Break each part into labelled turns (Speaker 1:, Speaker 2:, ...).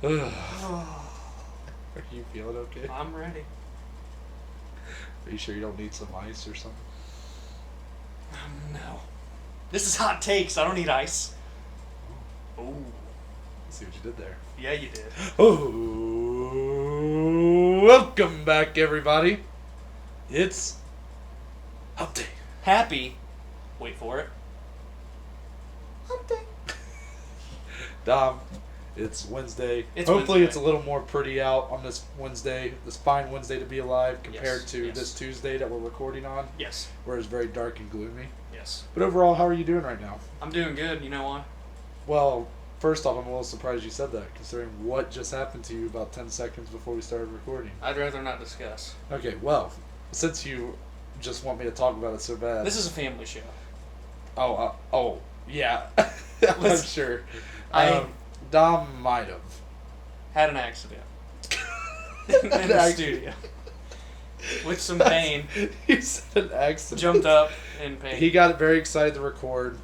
Speaker 1: Are
Speaker 2: you feeling okay?
Speaker 1: I'm ready.
Speaker 2: Are you sure you don't need some ice or something?
Speaker 1: No. This is hot takes. I don't need ice. Oh.
Speaker 2: See what you did there.
Speaker 1: Yeah, you did.
Speaker 2: Oh, welcome back, everybody. It's Hump Day.
Speaker 1: Happy. Wait for it.
Speaker 2: Hump Day. Dom, it's Wednesday.
Speaker 1: It's
Speaker 2: Hopefully
Speaker 1: Wednesday.
Speaker 2: it's a little more pretty out on this Wednesday, this fine Wednesday to be alive, compared
Speaker 1: Yes,
Speaker 2: to
Speaker 1: yes.
Speaker 2: this Tuesday that we're recording on,
Speaker 1: Yes.
Speaker 2: where it's very dark and gloomy.
Speaker 1: Yes.
Speaker 2: But overall, how are you doing right now?
Speaker 1: I'm doing good. You know why?
Speaker 2: Well, first off, I'm a little surprised you said that, considering what just happened to you about 10 seconds before we started recording.
Speaker 1: I'd rather not discuss.
Speaker 2: Okay, well, since you just want me to talk about it so bad.
Speaker 1: This is a family show.
Speaker 2: Oh, yeah. I'm
Speaker 1: Listen,
Speaker 2: sure.
Speaker 1: I-
Speaker 2: Dom might have.
Speaker 1: Had an accident. In the studio. With some pain.
Speaker 2: He said an accident.
Speaker 1: Jumped up in pain.
Speaker 2: He got very excited to record.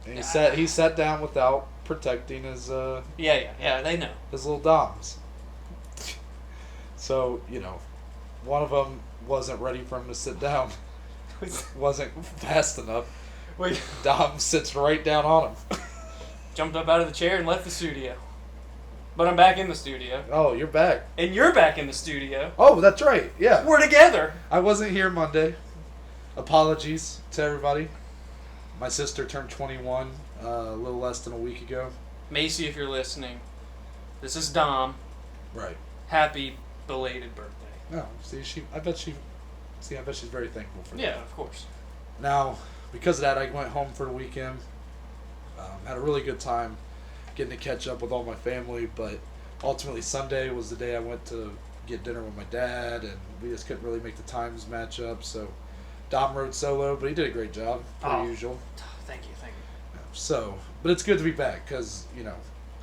Speaker 2: And he sat down without protecting his
Speaker 1: Yeah, they know.
Speaker 2: his little Doms. So, one of them wasn't ready for him to sit down. Wasn't fast enough.
Speaker 1: Wait.
Speaker 2: Dom sits right down on him.
Speaker 1: Jumped up out of the chair and left the studio. But I'm back in the studio.
Speaker 2: Oh, you're back.
Speaker 1: And you're back in the studio.
Speaker 2: Oh, that's right. Yeah.
Speaker 1: We're together.
Speaker 2: I wasn't here Monday. Apologies to everybody. My sister turned 21 a little less than a week ago.
Speaker 1: Macy, if you're listening, this is Dom.
Speaker 2: Right.
Speaker 1: Happy belated birthday.
Speaker 2: No, I bet she's very thankful for that.
Speaker 1: Yeah, of course.
Speaker 2: Now, because of that, I went home for the weekend. Had a really good time getting to catch up with all my family, but ultimately Sunday was the day I went to get dinner with my dad, and we just couldn't really make the times match up, so Dom rode solo, but he did a great job, per usual.
Speaker 1: Thank you.
Speaker 2: So, but it's good to be back, because,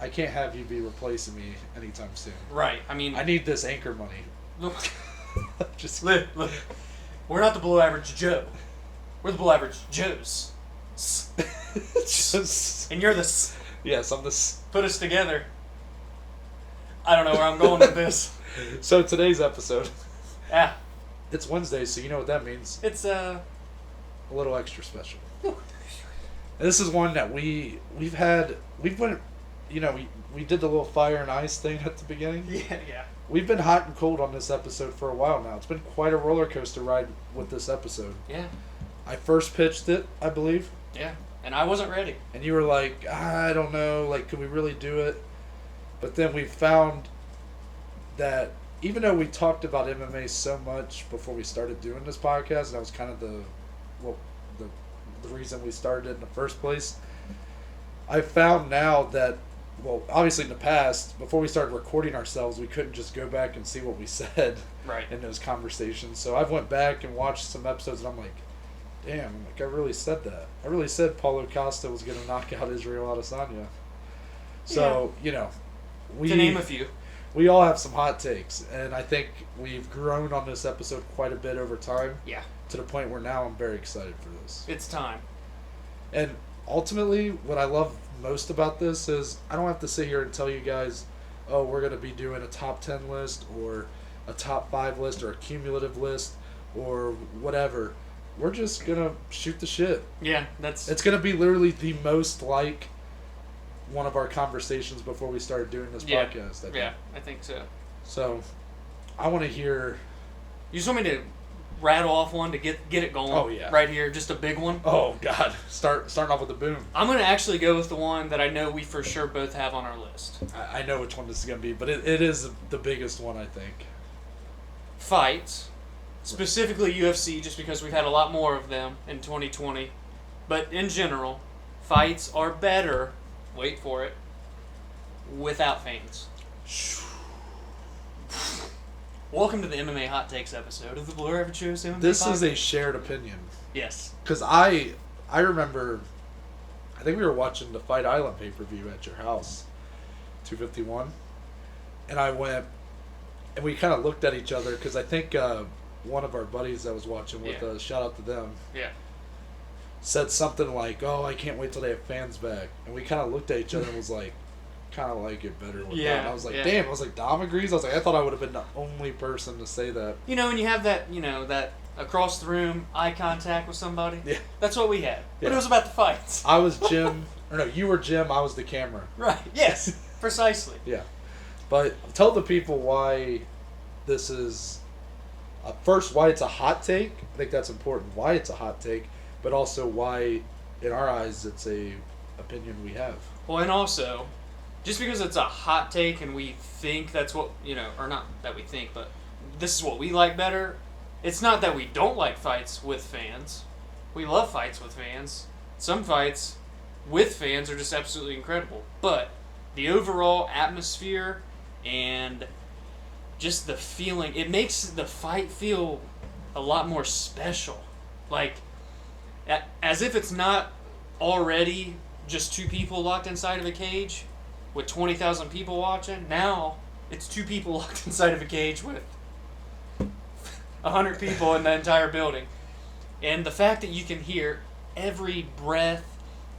Speaker 2: I can't have you be replacing me anytime soon.
Speaker 1: Right, I mean...
Speaker 2: I need this anchor money.
Speaker 1: Look,
Speaker 2: Look.
Speaker 1: We're not the below average Joe. We're the below average Joes.
Speaker 2: Just...
Speaker 1: And you're this.
Speaker 2: Yes, I'm this...
Speaker 1: Put us together. I don't know where I'm going with this.
Speaker 2: So today's episode,
Speaker 1: Ah,
Speaker 2: it's Wednesday, so you know what that means.
Speaker 1: it's,
Speaker 2: A little extra special. And this is one that we did the little fire and ice thing at the beginning.
Speaker 1: Yeah.
Speaker 2: We've been hot and cold on this episode for a while now. It's been quite a roller coaster ride with this episode.
Speaker 1: Yeah,
Speaker 2: I first pitched it, I believe,
Speaker 1: yeah. And I wasn't ready.
Speaker 2: and you were like, I don't know, like, could we really do it? But then we found that even though we talked about MMA so much before we started doing this podcast, and that was kind of the reason we started it in the first place, I found now that, well, obviously in the past, before we started recording ourselves, we couldn't just go back and see what we said
Speaker 1: Right.
Speaker 2: in those conversations. So I've went back and watched some episodes, and I'm like, damn, like, I really said that. I really said Paulo Costa was going to knock out Israel Adesanya. So,
Speaker 1: to name a few.
Speaker 2: we all have some hot takes, and I think we've grown on this episode quite a bit over time,
Speaker 1: Yeah,
Speaker 2: to the point where now I'm very excited for this.
Speaker 1: it's time.
Speaker 2: And ultimately, what I love most about this is I don't have to sit here and tell you guys, oh, we're going to be doing a top 10 list or a top 5 list or a cumulative list or whatever. We're just going to shoot the shit.
Speaker 1: Yeah, that's...
Speaker 2: It's going to be literally the most like one of our conversations before we started doing this podcast. I think.
Speaker 1: Yeah, I think so.
Speaker 2: So, I want to hear...
Speaker 1: You just want me to rattle off one to get it going?
Speaker 2: Oh, yeah.
Speaker 1: Right here, just a big one?
Speaker 2: Oh, God. Starting off with the boom.
Speaker 1: I'm going to actually go with the one that I know we for sure both have on our list.
Speaker 2: I know which one this is going to be, but it is the biggest one, I think.
Speaker 1: Fights. Specifically UFC, just because we've had a lot more of them in 2020. But in general, fights are better, wait for it, without fans. Welcome to the MMA Hot Takes episode of the Below Average Show's MMA
Speaker 2: This
Speaker 1: podcast.
Speaker 2: is a shared opinion.
Speaker 1: Yes.
Speaker 2: Because I remember, I think we were watching the Fight Island pay-per-view at your house, 251, and I went, and we kind of looked at each other, because I think one of our buddies that was watching with us, shout out to them,
Speaker 1: Yeah.
Speaker 2: said something like, oh, I can't wait till they have fans back. And we kind of looked at each other and was like, kind of like it better with
Speaker 1: Yeah,
Speaker 2: Dom. I was like,
Speaker 1: yeah.
Speaker 2: damn. I was like, Dom agrees. I was like, I thought I would have been the only person to say that.
Speaker 1: You know, and you have that, that across the room eye contact with somebody.
Speaker 2: Yeah.
Speaker 1: That's what we had. But
Speaker 2: Yeah.
Speaker 1: it was about the fights.
Speaker 2: I was Jim, or no, you were Jim. I was the camera.
Speaker 1: Right. Yes. Precisely.
Speaker 2: Yeah, but tell the people why this is. First, why it's a hot take. I think that's important. Why it's a hot take, but also why, in our eyes, it's a opinion we have.
Speaker 1: Well, and also, just because it's a hot take and we think that's what, or not that we think, but this is what we like better, it's not that we don't like fights with fans. We love fights with fans. Some fights with fans are just absolutely incredible. But the overall atmosphere and just the feeling, it makes the fight feel a lot more special. Like, as if it's not already just two people locked inside of a cage with 20,000 people watching. Now it's two people locked inside of a cage with 100 people in the entire building. And the fact that you can hear every breath,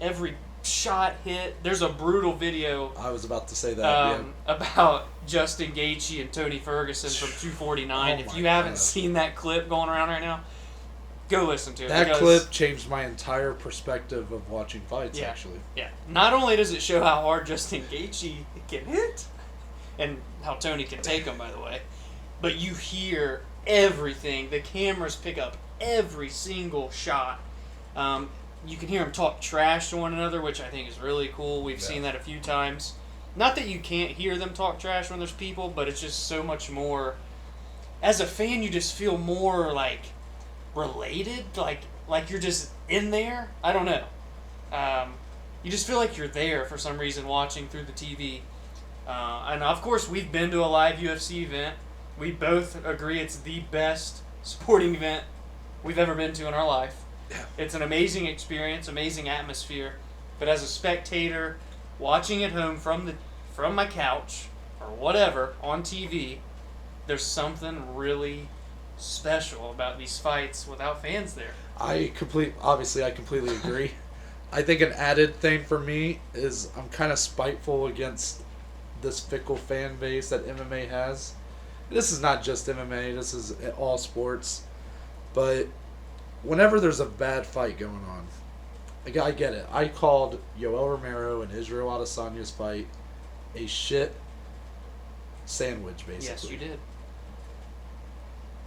Speaker 1: every shot hit. There's a brutal video
Speaker 2: I was about to say that.
Speaker 1: about Justin Gaethje and Tony Ferguson from 249.
Speaker 2: Oh
Speaker 1: If
Speaker 2: my
Speaker 1: you haven't
Speaker 2: God.
Speaker 1: seen that clip going around right now, go listen to it.
Speaker 2: That
Speaker 1: because-
Speaker 2: clip changed my entire perspective of watching fights.
Speaker 1: Yeah.
Speaker 2: Actually,
Speaker 1: Yeah. Not only does it show how hard Justin Gaethje can hit, and how Tony can take him, by the way, but you hear everything. The cameras pick up every single shot. You can hear them talk trash to one another, which I think is really cool. We've seen that a few times. Not that you can't hear them talk trash when there's people, but it's just so much more. As a fan, you just feel more like related, like you're just in there. I don't know. You just feel like you're there for some reason watching through the TV. And of course, we've been to a live UFC event. We both agree it's the best sporting event we've ever been to in our life.
Speaker 2: Yeah.
Speaker 1: It's an amazing experience, amazing atmosphere. But as a spectator, watching at home from my couch or whatever on TV, there's something really special about these fights without fans there.
Speaker 2: I completely agree. I think an added thing for me is I'm kind of spiteful against this fickle fan base that MMA has. This is not just MMA, this is all sports. But whenever there's a bad fight going on, I get it. I called Yoel Romero and Israel Adesanya's fight a shit sandwich, basically.
Speaker 1: Yes, you did.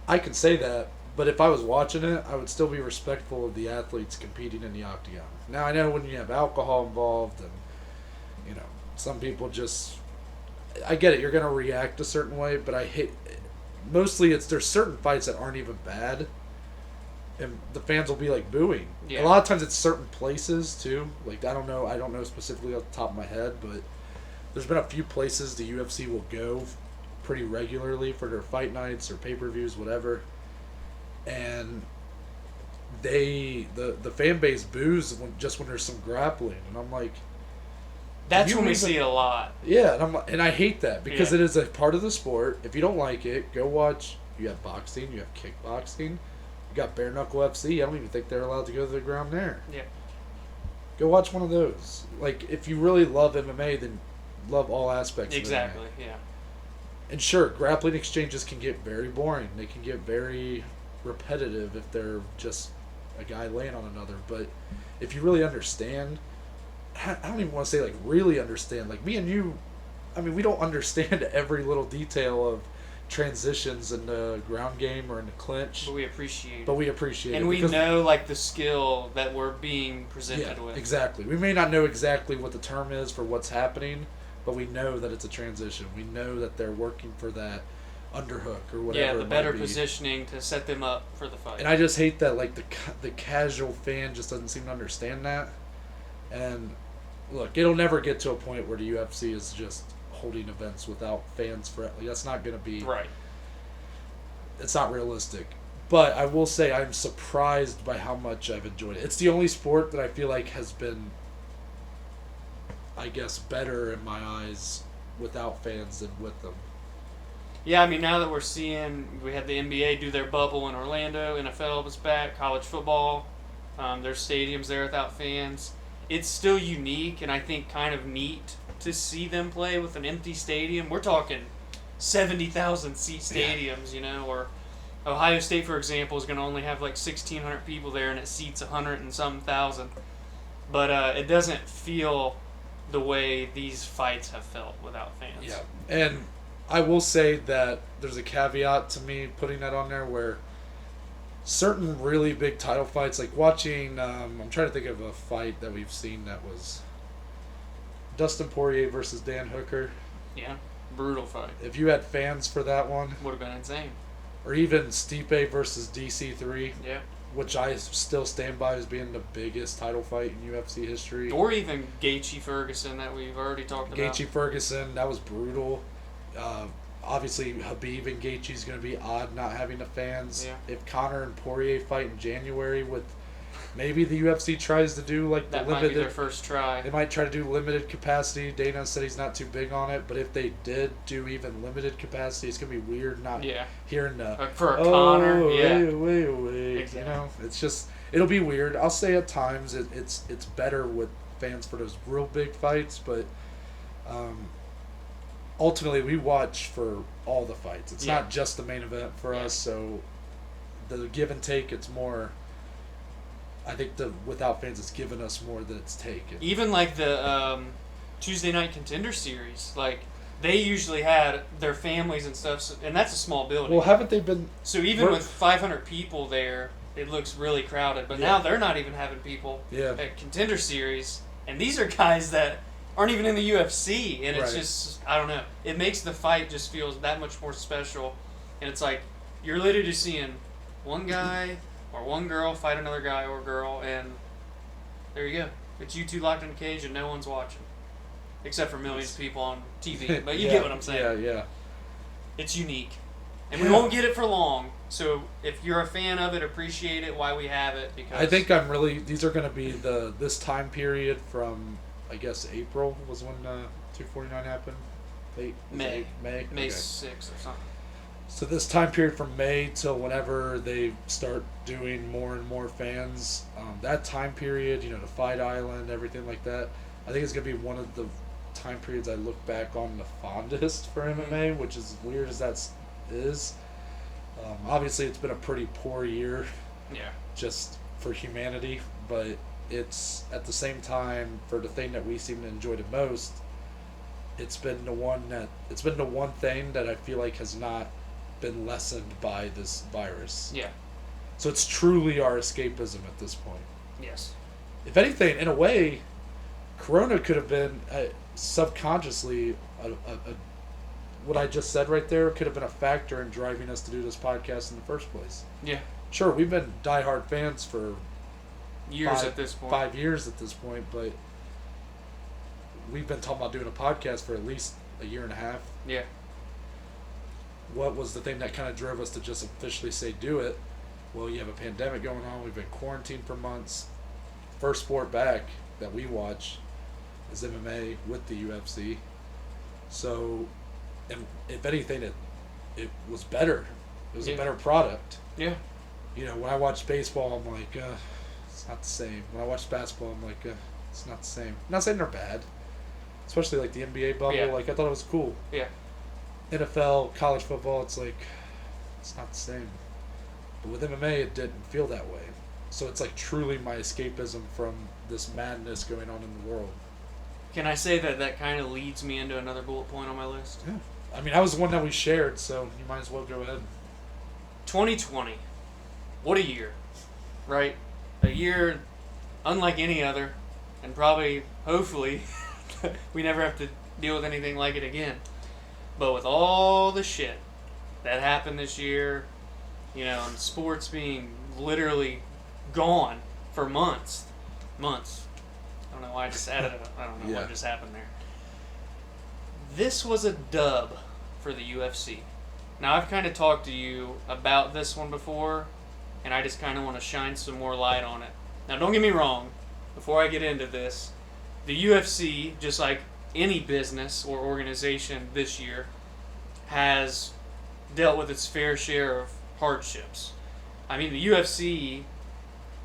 Speaker 2: I can say that, but if I was watching it, I would still be respectful of the athletes competing in the octagon. Now, I know when you have alcohol involved and, some people just... I get it, you're going to react a certain way, but I hate... Mostly, there's certain fights that aren't even bad, and the fans will be, booing.
Speaker 1: Yeah.
Speaker 2: A lot of times it's certain places, too. I don't know specifically off the top of my head, but there's been a few places the UFC will go pretty regularly for their fight nights or pay-per-views, whatever. And the fan base boos when there's some grappling, and I'm like,
Speaker 1: That's
Speaker 2: you
Speaker 1: when we
Speaker 2: even-
Speaker 1: see it a lot.
Speaker 2: yeah, and I hate that because
Speaker 1: Yeah.
Speaker 2: it is a part of the sport. If you don't like it, go watch. You have boxing, you have kickboxing, you got bare knuckle FC. I don't even think they're allowed to go to the ground there.
Speaker 1: Yeah.
Speaker 2: Go watch one of those. If you really love MMA, then love all aspects of
Speaker 1: Exactly,
Speaker 2: MMA.
Speaker 1: yeah.
Speaker 2: And sure, grappling exchanges can get very boring. They can get very repetitive if they're just a guy laying on another. But if you really understand, I don't even want to say really understand. Me and you, we don't understand every little detail of transitions in the ground game or in the clinch.
Speaker 1: But we appreciate
Speaker 2: But
Speaker 1: it.
Speaker 2: we appreciate it.
Speaker 1: And we
Speaker 2: because-
Speaker 1: know, the skill that we're being presented
Speaker 2: yeah,
Speaker 1: with.
Speaker 2: exactly. We may not know exactly what the term is for what's happening, but we know that it's a transition. We know that they're working for that underhook or whatever.
Speaker 1: Yeah, the
Speaker 2: it might
Speaker 1: better
Speaker 2: be.
Speaker 1: positioning to set them up for the fight.
Speaker 2: And I just hate that the casual fan just doesn't seem to understand that. And look, it'll never get to a point where the UFC is just holding events without fans for that's not going to be
Speaker 1: Right.
Speaker 2: It's not realistic. But I will say I'm surprised by how much I've enjoyed it. It's the only sport that I feel like has been, I guess, better in my eyes without fans than with them.
Speaker 1: Yeah, now that we had the NBA do their bubble in Orlando, NFL was back, college football, there's stadiums there without fans. It's still unique and I think kind of neat to see them play with an empty stadium. We're talking 70,000 seat stadiums, you know, or Ohio State, for example, is going to only have like 1,600 people there, and it seats 100 and some thousand. But it doesn't feel the way these fights have felt without fans.
Speaker 2: Yeah, and I will say that there's a caveat to me putting that on there where certain really big title fights, like watching, I'm trying to think of a fight that we've seen that was Dustin Poirier versus Dan Hooker.
Speaker 1: Yeah, brutal fight.
Speaker 2: If you had fans for that one,
Speaker 1: Would have been insane.
Speaker 2: or even Stipe versus DC3,
Speaker 1: Yeah.
Speaker 2: which I still stand by as being the biggest title fight in UFC history.
Speaker 1: Or even Gaethje Ferguson that we've already talked about.
Speaker 2: Gaethje Ferguson, that was brutal. Obviously, Habib and Gaethje's going to be odd not having the fans.
Speaker 1: Yeah.
Speaker 2: If Conor and Poirier fight in January, with maybe the UFC tries to do like
Speaker 1: That
Speaker 2: the
Speaker 1: might be
Speaker 2: limited.
Speaker 1: their first try.
Speaker 2: They might try to do limited capacity. Dana said he's not too big on it, but if they did do even limited capacity, it's going to be weird not
Speaker 1: Yeah.
Speaker 2: hearing the
Speaker 1: For a Conor, yeah.
Speaker 2: wait.
Speaker 1: Exactly.
Speaker 2: You know, it's just it'll be weird. I'll say at times it's better with fans for those real big fights, but ultimately we watch for all the fights. It's not just the main event for us. So the give and take, it's more. I think the without fans, it's given us more than it's taken.
Speaker 1: Even like the Tuesday Night Contender Series, like they usually had their families and stuff, so, and that's a small building.
Speaker 2: Well, haven't they been?
Speaker 1: So even with 500 people there, it looks really crowded. But now they're not even having people at Contender Series, and these are guys that aren't even in the UFC, and it's just, I don't know. It makes the fight just feels that much more special, and it's like you're literally just seeing one guy or one girl fight another guy or girl, and there you go. It's you two locked in a cage and no one's watching, except for millions of people on TV. But you get what I'm saying.
Speaker 2: Yeah.
Speaker 1: It's unique. And we won't get it for long. So if you're a fan of it, appreciate it, why we have it. Because
Speaker 2: I think these are going to be this time period from, I guess, April was when 249 happened. May.
Speaker 1: May
Speaker 2: Okay.
Speaker 1: 6th or something.
Speaker 2: So this time period from May till whenever they start doing more and more fans, that time period, the Fight Island, everything like that, I think it's going to be one of the time periods I look back on the fondest for MMA, which is weird as that is. Obviously, it's been a pretty poor year, just for humanity, but it's at the same time for the thing that we seem to enjoy the most. It's been the one thing that I feel like has not been lessened by this virus.
Speaker 1: Yeah.
Speaker 2: So it's truly our escapism at this point.
Speaker 1: Yes.
Speaker 2: If anything, in a way, Corona could have been subconsciously what I just said right there could have been a factor in driving us to do this podcast in the first place.
Speaker 1: Yeah.
Speaker 2: Sure, we've been diehard fans for
Speaker 1: years at this point.
Speaker 2: 5 years at this point, but we've been talking about doing a podcast for at least a year and a half.
Speaker 1: Yeah.
Speaker 2: What was the thing that kind of drove us to just officially say do it? Well, you have a pandemic going on. We've been quarantined for months. First sport back that we watch is MMA with the UFC. So, and if anything, it was better. It was a better product.
Speaker 1: Yeah.
Speaker 2: When I watch baseball, I'm like, it's not the same. When I watch basketball, I'm like, it's not the same. I'm not saying they're bad. Especially like the NBA bubble.
Speaker 1: Yeah.
Speaker 2: Like, I thought it was cool.
Speaker 1: Yeah.
Speaker 2: NFL, college football, it's like, it's not the same. But with MMA, it didn't feel that way. So it's like truly my escapism from this madness going on in the world.
Speaker 1: Can I say that kind of leads me into another bullet point on my list?
Speaker 2: Yeah. I mean, that was the one that we shared, so you might as well go ahead.
Speaker 1: 2020. What a year. Right? A year unlike any other, and probably, hopefully, we never have to deal with anything like it again. But with all the shit that happened this year, and sports being literally gone for months. I don't know why I just added it. I don't know what just happened there. This was a dub for the UFC. Now, I've kind of talked to you about this one before, and I just kind of want to shine some more light on it. Now, don't get me wrong. Before I get into this, the UFC, just like any business or organization this year, has dealt with its fair share of hardships. I mean, the UFC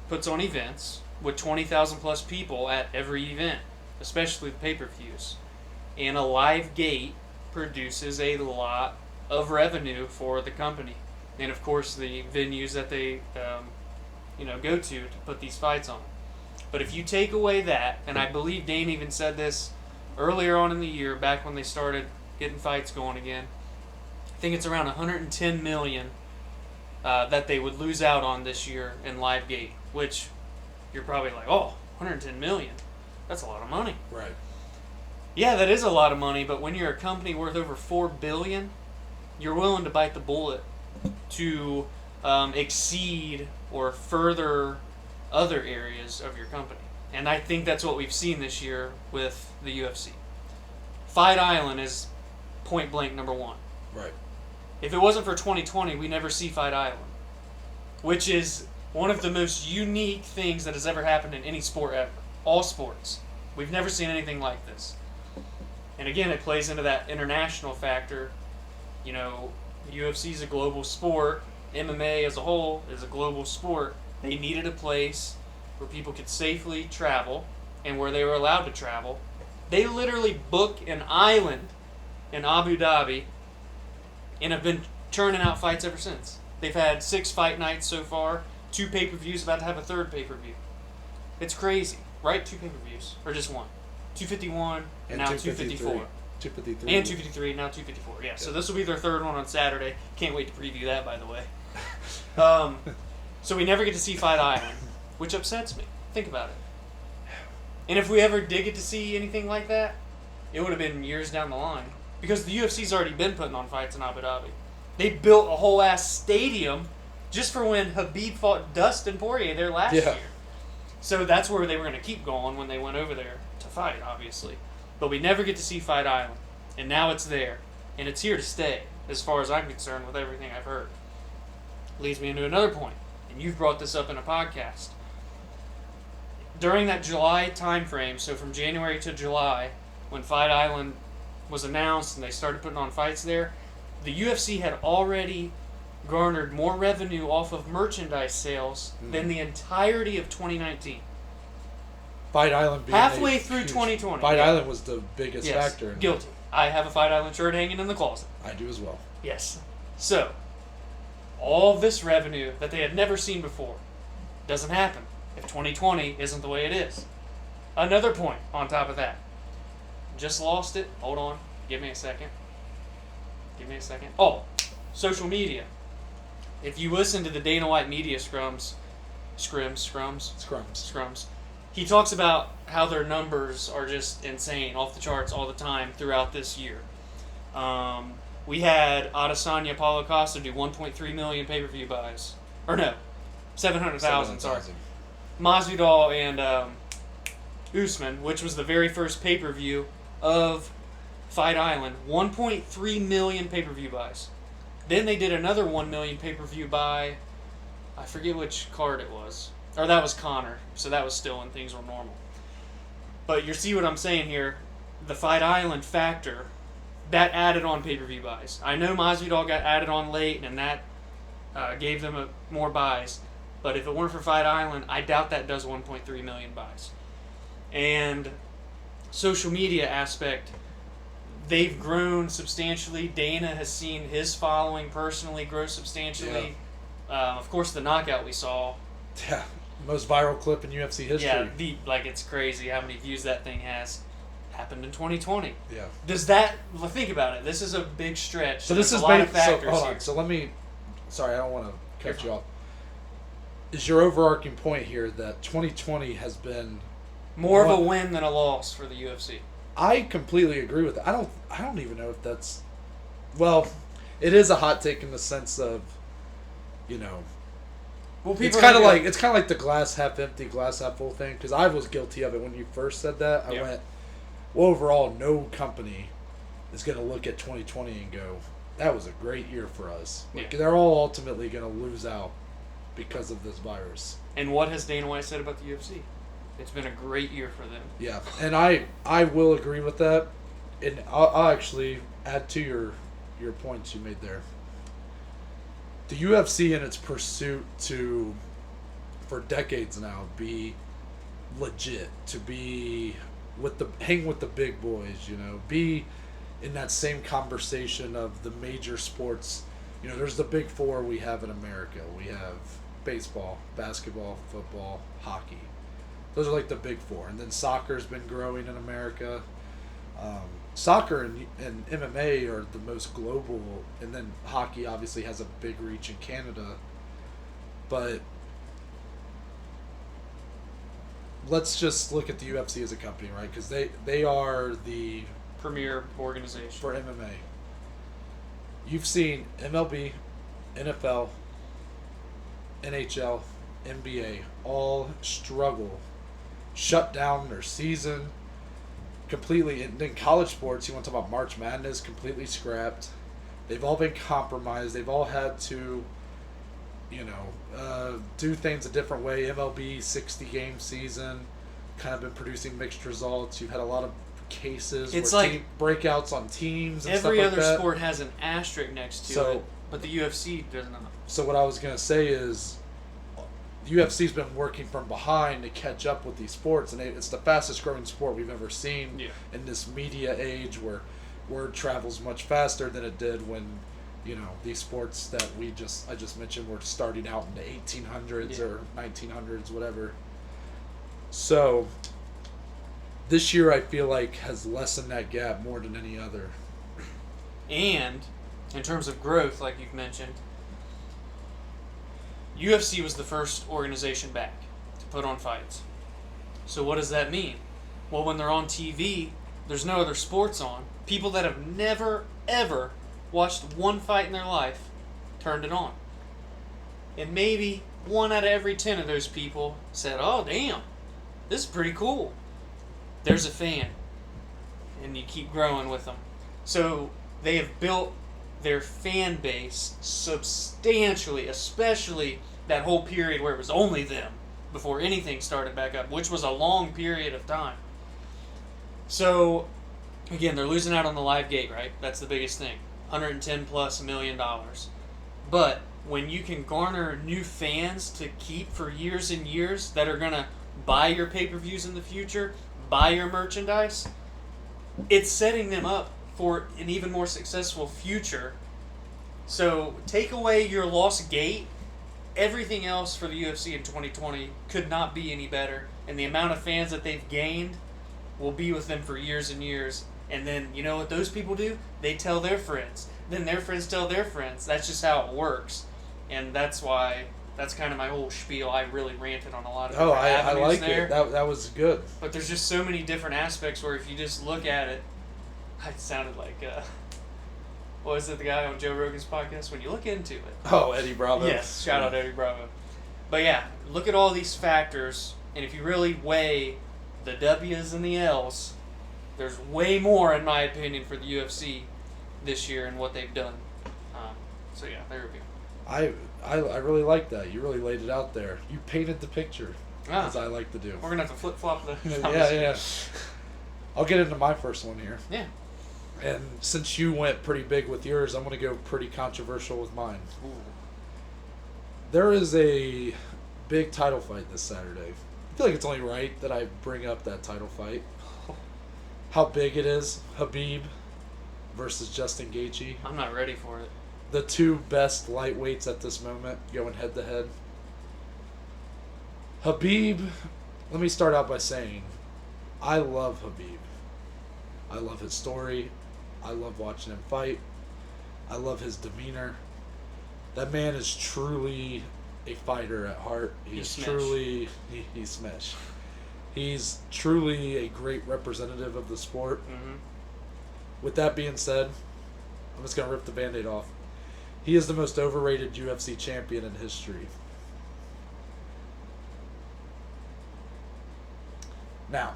Speaker 1: puts on events with 20,000 plus people at every event, especially the pay-per-views. And a live gate produces a lot of revenue for the company. And of course, the venues that they go to put these fights on. But if you take away that, and I believe Dane even said this earlier on in the year, back when they started getting fights going again, I think it's around 110 million that they would lose out on this year in live gate, which you're probably like, oh, 110 million, that's a lot of money.
Speaker 2: Right.
Speaker 1: Yeah, that is a lot of money, but when you're a company worth over $4 billion, you're willing to bite the bullet to exceed or further other areas of your company. And I think that's what we've seen this year with the UFC. Fight Island is point blank number one.
Speaker 2: Right.
Speaker 1: If it wasn't for 2020, we never see Fight Island, which is one of the most unique things that has ever happened in any sport ever. All sports. We've never seen anything like this. And again, it plays into that international factor. You know, UFC is a global sport. MMA as a whole is a global sport. They needed a place where people could safely travel and where they were allowed to travel. They literally book an island in Abu Dhabi and have been churning out fights ever since. They've had 6 fight nights so far, 2 pay-per-views, about to have a 3rd pay-per-view. It's crazy, right? 2 pay-per-views, or just one. 251, and now 254.
Speaker 2: 253.
Speaker 1: And 253, now 254. Yeah, so this will be their 3rd one on Saturday. Can't wait to preview that, by the way. So we never get to see Fight Island, which upsets me. Think about it. And if we ever did get to see anything like that, it would have been years down the line. Because the UFC's already been putting on fights in Abu Dhabi. They built a whole ass stadium just for when Khabib fought Dustin Poirier there last year. So that's where they were going to keep going when they went over there to fight, obviously. But we never get to see Fight Island. And now it's there. And it's here to stay, as far as I'm concerned, with everything I've heard. Leads me into another point. And you've brought this up in a podcast. During that July time frame, so from January to July, when Fight Island was announced and they started putting on fights there, the UFC had already garnered more revenue off of merchandise sales than the entirety of 2019.
Speaker 2: Fight Island being
Speaker 1: halfway through 2020.
Speaker 2: Fight Island was the biggest
Speaker 1: yes,
Speaker 2: factor. In
Speaker 1: guilty. I have a Fight Island shirt hanging in the closet.
Speaker 2: I do as well.
Speaker 1: Yes. So, all of this revenue that they had never seen before doesn't happen if 2020 isn't the way it is. Another point on top of that. Just lost it. Hold on. Give me a second. Oh, social media. If you listen to the Dana White media scrums, he talks about how their numbers are just insane, off the charts all the time throughout this year. We had Adesanya Paulo Costa do 1.3 million pay-per-view buys. Or no, 700,000, sorry. Masvidal and Usman, which was the very first pay-per-view of Fight Island, 1.3 million pay-per-view buys. Then they did another 1 million pay-per-view buy. I forget which card it was. Or that was Connor, so that was still when things were normal. But you see what I'm saying here. The Fight Island factor, that added on pay-per-view buys. I know Masvidal got added on late, and that gave them more buys. But if it weren't for Fight Island, I doubt that does 1.3 million buys. And social media aspect, they've grown substantially. Dana has seen his following personally grow substantially. Yeah. Of course, the knockout we saw.
Speaker 2: Yeah, most viral clip in UFC history.
Speaker 1: Yeah, it's crazy how many views that thing has. Happened in 2020.
Speaker 2: Yeah.
Speaker 1: Does that? Well, think about it. This is a big stretch.
Speaker 2: So this is
Speaker 1: a lot of factors
Speaker 2: so, hold on.
Speaker 1: here.
Speaker 2: So let me. Sorry, I don't want to cut you off. Is your overarching point here that 2020 has been
Speaker 1: more of a win than a loss for the UFC?
Speaker 2: I completely agree with that. I don't even know if that's. Well, it is a hot take in the sense of, well, it's kind of like the glass half empty, glass half full thing. Because I was guilty of it when you first said that. I went, well, overall, no company is going to look at 2020 and go, that was a great year for us. They're all ultimately going to lose out because of this virus.
Speaker 1: And what has Dana White said about the UFC? It's been a great year for them.
Speaker 2: Yeah, and I will agree with that. And I'll actually add to your points you made there. The UFC in its pursuit to, for decades now, be legit, to be hang with the big boys, be in that same conversation of the major sports. There's the big four we have in America. We have baseball, basketball, football, hockey. Those are like the big four. And then soccer's been growing in America. Soccer and MMA are the most global, and then hockey obviously has a big reach in Canada. But let's just look at the UFC as a company, right? Because they are the
Speaker 1: premier organization
Speaker 2: for MMA. You've seen MLB, NFL, NHL, NBA all struggle, shut down their season completely. And then college sports, you want to talk about March Madness, completely scrapped. They've all been compromised. They've all had to, do things a different way. MLB 60-game season, kind of been producing mixed results. You've had a lot of cases.
Speaker 1: It's
Speaker 2: where
Speaker 1: like
Speaker 2: breakouts on teams. And
Speaker 1: every
Speaker 2: stuff like
Speaker 1: other
Speaker 2: that.
Speaker 1: sport has an asterisk next to it, but the UFC does not.
Speaker 2: So what I was gonna say is, the UFC's been working from behind to catch up with these sports, and it's the fastest growing sport we've ever seen in this media age where word travels much faster than it did when, these sports that I just mentioned were starting out in the 1800s or 1900s, whatever. So this year I feel like has lessened that gap more than any other.
Speaker 1: And in terms of growth, like you've mentioned, UFC was the first organization back to put on fights. So what does that mean? Well, when they're on TV, there's no other sports on. People that have never, ever watched one fight in their life turned it on. And maybe 1 out of every 10 of those people said, oh, damn, this is pretty cool. There's a fan. And you keep growing with them. So they have built their fan base substantially, especially that whole period where it was only them before anything started back up, which was a long period of time. So, again, they're losing out on the live gate, right? That's the biggest thing. $110+ million. But when you can garner new fans to keep for years and years that are going to buy your pay-per-views in the future, buy your merchandise, it's setting them up for an even more successful future. So take away your lost gate, everything else for the UFC in 2020 could not be any better. And the amount of fans that they've gained will be with them for years and years. And then, you know what those people do? They tell their friends. Then their friends tell their friends. That's just how it works. And that's why, that's kind of my whole spiel. I really ranted on a lot of different avenues
Speaker 2: I like
Speaker 1: there.
Speaker 2: it. That was good.
Speaker 1: But there's just so many different aspects where if you just look at it, it sounded like, what was it, the guy on Joe Rogan's podcast? When you look into it.
Speaker 2: Oh, Eddie Bravo.
Speaker 1: Yes, shout out Eddie Bravo. But yeah, look at all these factors, and if you really weigh the W's and the L's, there's way more, in my opinion, for the UFC this year and what they've done. So yeah, there we go.
Speaker 2: I really like that. You really laid it out there. You painted the picture, as I like to do.
Speaker 1: We're going to have to flip-flop the
Speaker 2: yeah. I'll get into my first one here.
Speaker 1: Yeah.
Speaker 2: And since you went pretty big with yours, I'm going to go pretty controversial with mine.
Speaker 1: Ooh.
Speaker 2: There is a big title fight this Saturday. I feel like it's only right that I bring up that title fight. How big it is. Khabib versus Justin Gaethje.
Speaker 1: I'm not ready for it.
Speaker 2: The two best lightweights at this moment going head to head. Khabib, let me start out by saying, I love Khabib. I love his story. I love watching him fight. I love his demeanor. That man is truly a fighter at heart. He's smash. He's truly a great representative of the sport.
Speaker 1: Mm-hmm.
Speaker 2: With that being said, I'm just going to rip the Band-Aid off. He is the most overrated UFC champion in history. Now,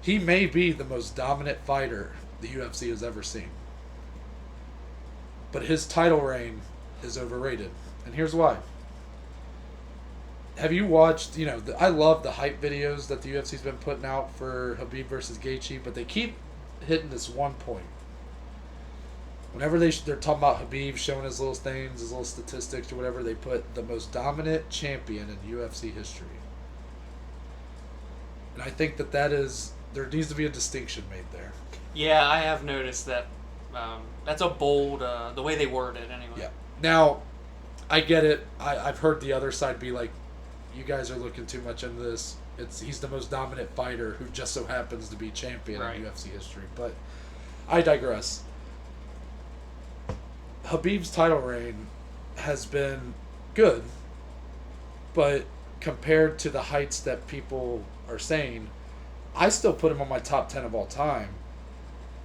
Speaker 2: he may be the most dominant fighter the UFC has ever seen. But his title reign is overrated. And here's why. Have you watched, I love the hype videos that the UFC's been putting out for Khabib versus Gaethje, but they keep hitting this one point. Whenever they're talking about Khabib showing his little things, his little statistics or whatever, they put the most dominant champion in UFC history. And I think that is there needs to be a distinction made there.
Speaker 1: Yeah, I have noticed that. That's a bold, the way they word it anyway.
Speaker 2: Yeah. Now, I get it. I've heard the other side be like, you guys are looking too much into this. He's the most dominant fighter who just so happens to be champion
Speaker 1: Right.
Speaker 2: in UFC history. But I digress. Khabib's title reign has been good, but compared to the heights that people are saying, I still put him on my top 10 of all time.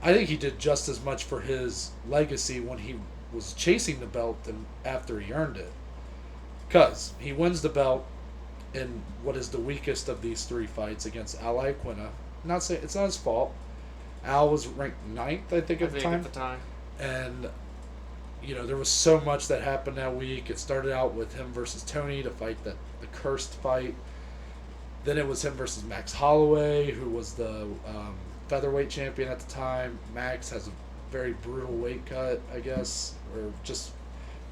Speaker 2: I think he did just as much for his legacy when he was chasing the belt than after he earned it. Because he wins the belt in what is the weakest of these three fights against Al Iaquinta. Not saying it's not his fault. Al was ranked 9th, I think, at the time. And, there was so much that happened that week. It started out with him versus Tony to fight the cursed fight. Then it was him versus Max Holloway, who was the featherweight champion at the time. Max has a very brutal weight cut, I guess, or just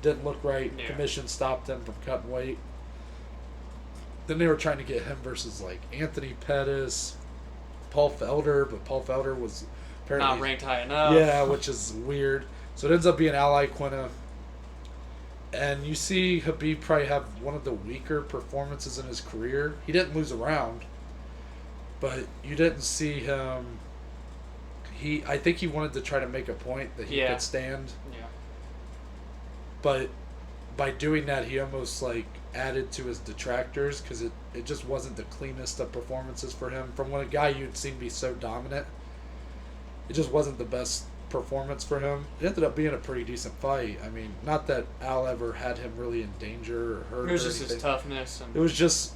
Speaker 2: didn't look right.
Speaker 1: Yeah.
Speaker 2: Commission stopped him from cutting weight. Then they were trying to get him versus Anthony Pettis, Paul Felder, but Paul Felder was apparently
Speaker 1: not ranked high enough.
Speaker 2: Yeah, which is weird. So it ends up being Al Iaquinta. And you see Khabib probably have one of the weaker performances in his career. He didn't lose a round, but you didn't see him. I think he wanted to try to make a point that he could stand.
Speaker 1: Yeah.
Speaker 2: But by doing that, he almost added to his detractors because it just wasn't the cleanest of performances for him. From when a guy you'd seen be so dominant, it just wasn't the best performance for him. It ended up being a pretty decent fight. I mean, not that Al ever had him really in danger or hurt.
Speaker 1: It was
Speaker 2: or
Speaker 1: just
Speaker 2: anything.
Speaker 1: his toughness.
Speaker 2: It was just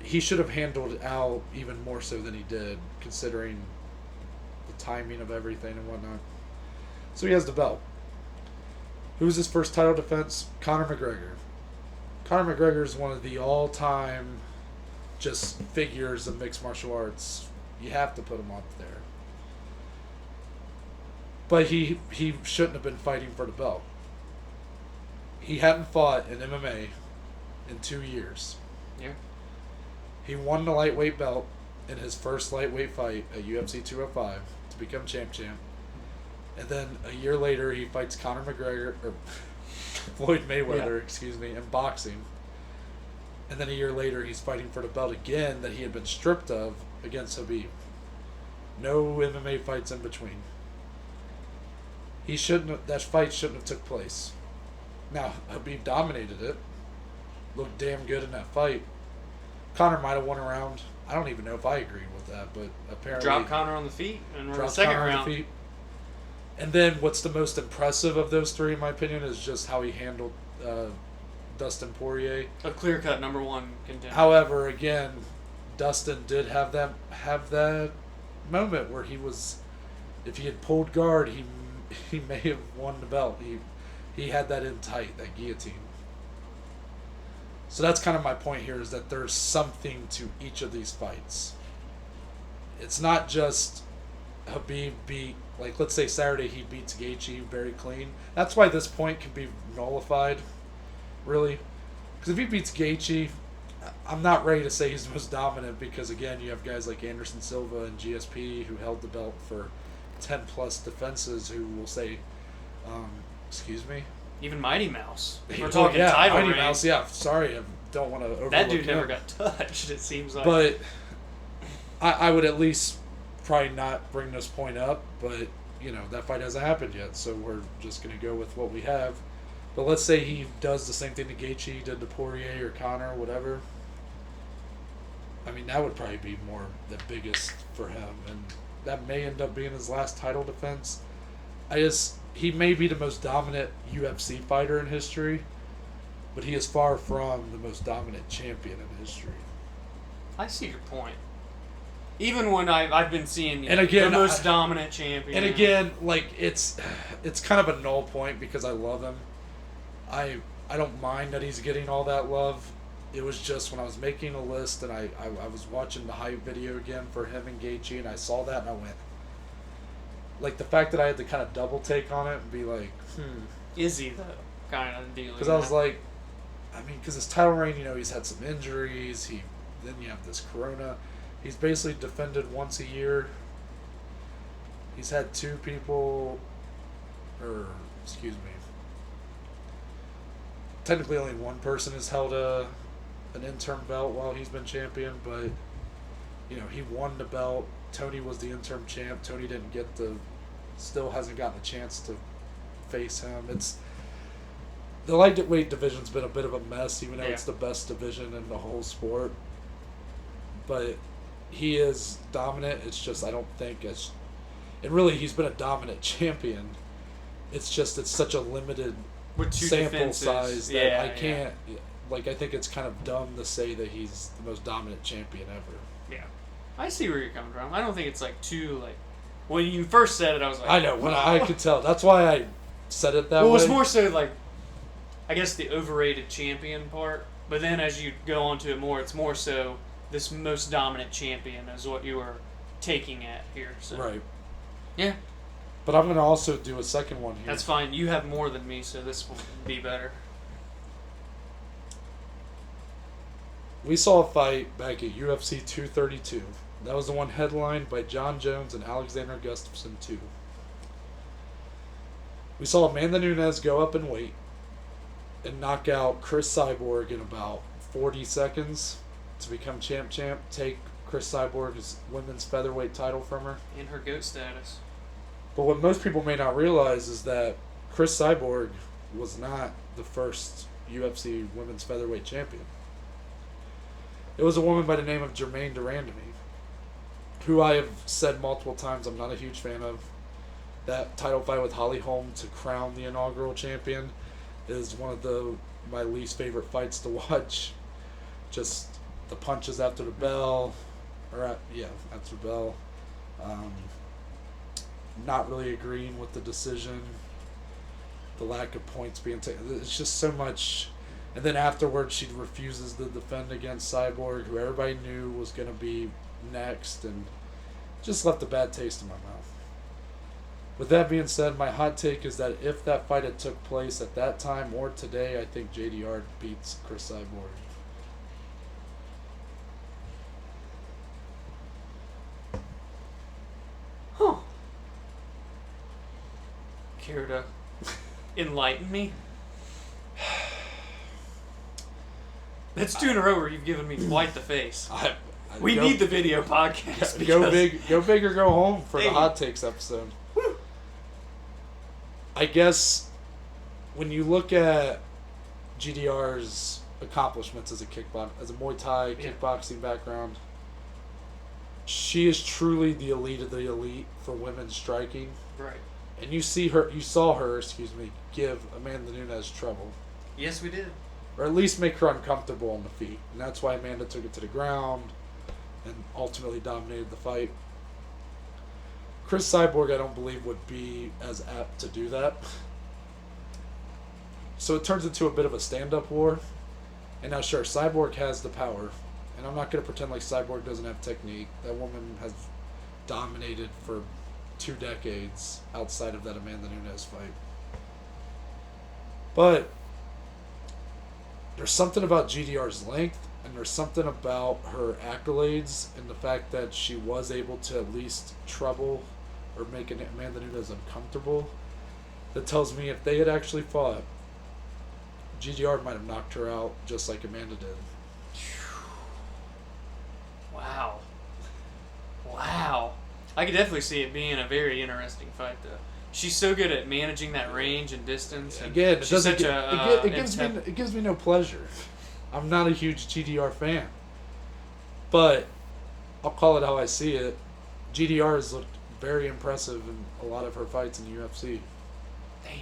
Speaker 2: he should have handled Al even more so than he did, considering the timing of everything and whatnot. So he has the belt. Who's his first title defense? Conor McGregor. Conor McGregor is one of the all-time just figures of mixed martial arts. You have to put him up there. But he shouldn't have been fighting for the belt. He hadn't fought in MMA in 2 years.
Speaker 1: Yeah.
Speaker 2: He won the lightweight belt in his first lightweight fight at UFC 205 to become champ. And then a year later, he fights Conor McGregor, or Floyd Mayweather, in boxing. And then a year later, he's fighting for the belt again that he had been stripped of against Khabib. No MMA fights in between. That fight shouldn't have took place. Now, Khabib dominated it. Looked damn good in that fight. Conor might have won a round. I don't even know if I agree with that, but apparently...
Speaker 1: Dropped Conor on the feet and we're in the
Speaker 2: dropped
Speaker 1: second
Speaker 2: Conor on
Speaker 1: round.
Speaker 2: the feet. And then what's the most impressive of those three, in my opinion, is just how he handled Dustin Poirier.
Speaker 1: A clear-cut number one contender.
Speaker 2: However, again, Dustin did have that moment where he was... If he had pulled guard, he may have won the belt. He had that in tight, that guillotine. So that's kind of my point here, is that there's something to each of these fights. It's not just Khabib beat, let's say Saturday he beats Gaethje very clean. That's why this point can be nullified, really. Because if he beats Gaethje, I'm not ready to say he's the most dominant, because again, you have guys like Anderson Silva and GSP who held the belt for 10 plus defenses who will say, excuse me?
Speaker 1: Even Mighty Mouse. We're talking title
Speaker 2: Mighty
Speaker 1: reign.
Speaker 2: Mouse, yeah. Sorry, I don't want to overlook
Speaker 1: That dude
Speaker 2: him.
Speaker 1: never got touched, it seems like.
Speaker 2: But I would at least probably not bring this point up, but, that fight hasn't happened yet, so we're just going to go with what we have. But let's say he does the same thing to Gaethje did to Poirier or Conor, whatever. I mean, that would probably be more the biggest for him, and that may end up being his last title defense. He may be the most dominant UFC fighter in history, but he is far from the most dominant champion in history.
Speaker 1: I see your point. Even when I've been seeing
Speaker 2: And again,
Speaker 1: the most dominant champion.
Speaker 2: And again, it's kind of a null point because I love him. I don't mind that he's getting all that love. It was just when I was making a list and I was watching the hype video again for him and Gaethje, and I saw that and I went, the fact that I had to kind of double take on it and be like,
Speaker 1: Is he, though? Kind of dealing.
Speaker 2: Because I was like, because his title reign, he's had some injuries. Then you have this corona. He's basically defended once a year. He's had two people, technically only one person has held an interim belt while he's been champion, but he won the belt. Tony was the interim champ. Tony still hasn't gotten a chance to face him. The lightweight division's been a bit of a mess, even though it's the best division in the whole sport. But he is dominant. It's just I don't think and really he's been a dominant champion. It's just it's such a limited
Speaker 1: with two
Speaker 2: sample
Speaker 1: defenses.
Speaker 2: size that I can't. I think it's kind of dumb to say that he's the most dominant champion ever.
Speaker 1: Yeah, I see where you're coming from. I don't think it's too when you first said it, I was like,
Speaker 2: I know when I could tell. That's why I said it that way.
Speaker 1: Well, it was more so I guess the overrated champion part. But then as you go on to it more, it's more so this most dominant champion is what you were taking at here. So.
Speaker 2: Right.
Speaker 1: Yeah.
Speaker 2: But I'm going to also do a second one here.
Speaker 1: That's fine. You have more than me, so this will be better.
Speaker 2: We saw a fight back at UFC 232. That was the one headlined by John Jones and Alexander Gustafsson 2. We saw Amanda Nunes go up in weight and knock out Chris Cyborg in about 40 seconds to become champ, take Chris Cyborg's women's featherweight title from her.
Speaker 1: In her GOAT status.
Speaker 2: But what most people may not realize is that Chris Cyborg was not the first UFC women's featherweight champion. It was a woman by the name of Germaine de Randamie, who I have said multiple times I'm not a huge fan of. That title fight with Holly Holm to crown the inaugural champion is one of my least favorite fights to watch. Just the punches after the bell, after the bell. Not really agreeing with the decision. The lack of points being taken. It's just so much. And then afterwards, she refuses to defend against Cyborg, who everybody knew was going to be next, and just left a bad taste in my mouth. With that being said, my hot take is that if that fight had took place at that time or today, I think JDR beats Chris Cyborg.
Speaker 1: Huh. Care to enlighten me? That's two in a row where you've given me quite the face. We need the video podcast.
Speaker 2: Go big or go home for the hot takes episode.
Speaker 1: Woo.
Speaker 2: I guess when you look at GDR's accomplishments as a Muay Thai kickboxing background, she is truly the elite of the elite for women's striking.
Speaker 1: Right.
Speaker 2: And you saw her, give Amanda Nunes trouble.
Speaker 1: Yes, we did.
Speaker 2: Or at least make her uncomfortable on the feet. And that's why Amanda took it to the ground and ultimately dominated the fight. Chris Cyborg, I don't believe, would be as apt to do that. So it turns into a bit of a stand-up war. And now, sure, Cyborg has the power. And I'm not going to pretend like Cyborg doesn't have technique. That woman has dominated for 2 decades outside of that Amanda Nunes fight. But there's something about GDR's length, and there's something about her accolades and the fact that she was able to at least trouble or make Amanda Nunes uncomfortable that tells me if they had actually fought, GDR might have knocked her out just like Amanda did.
Speaker 1: Wow. I could definitely see it being a very interesting fight, though. She's so good at managing that range and distance. And
Speaker 2: again, it gives me no pleasure. I'm not a huge GDR fan, but I'll call it how I see it. GDR has looked very impressive in a lot of her fights in the UFC.
Speaker 1: Damn.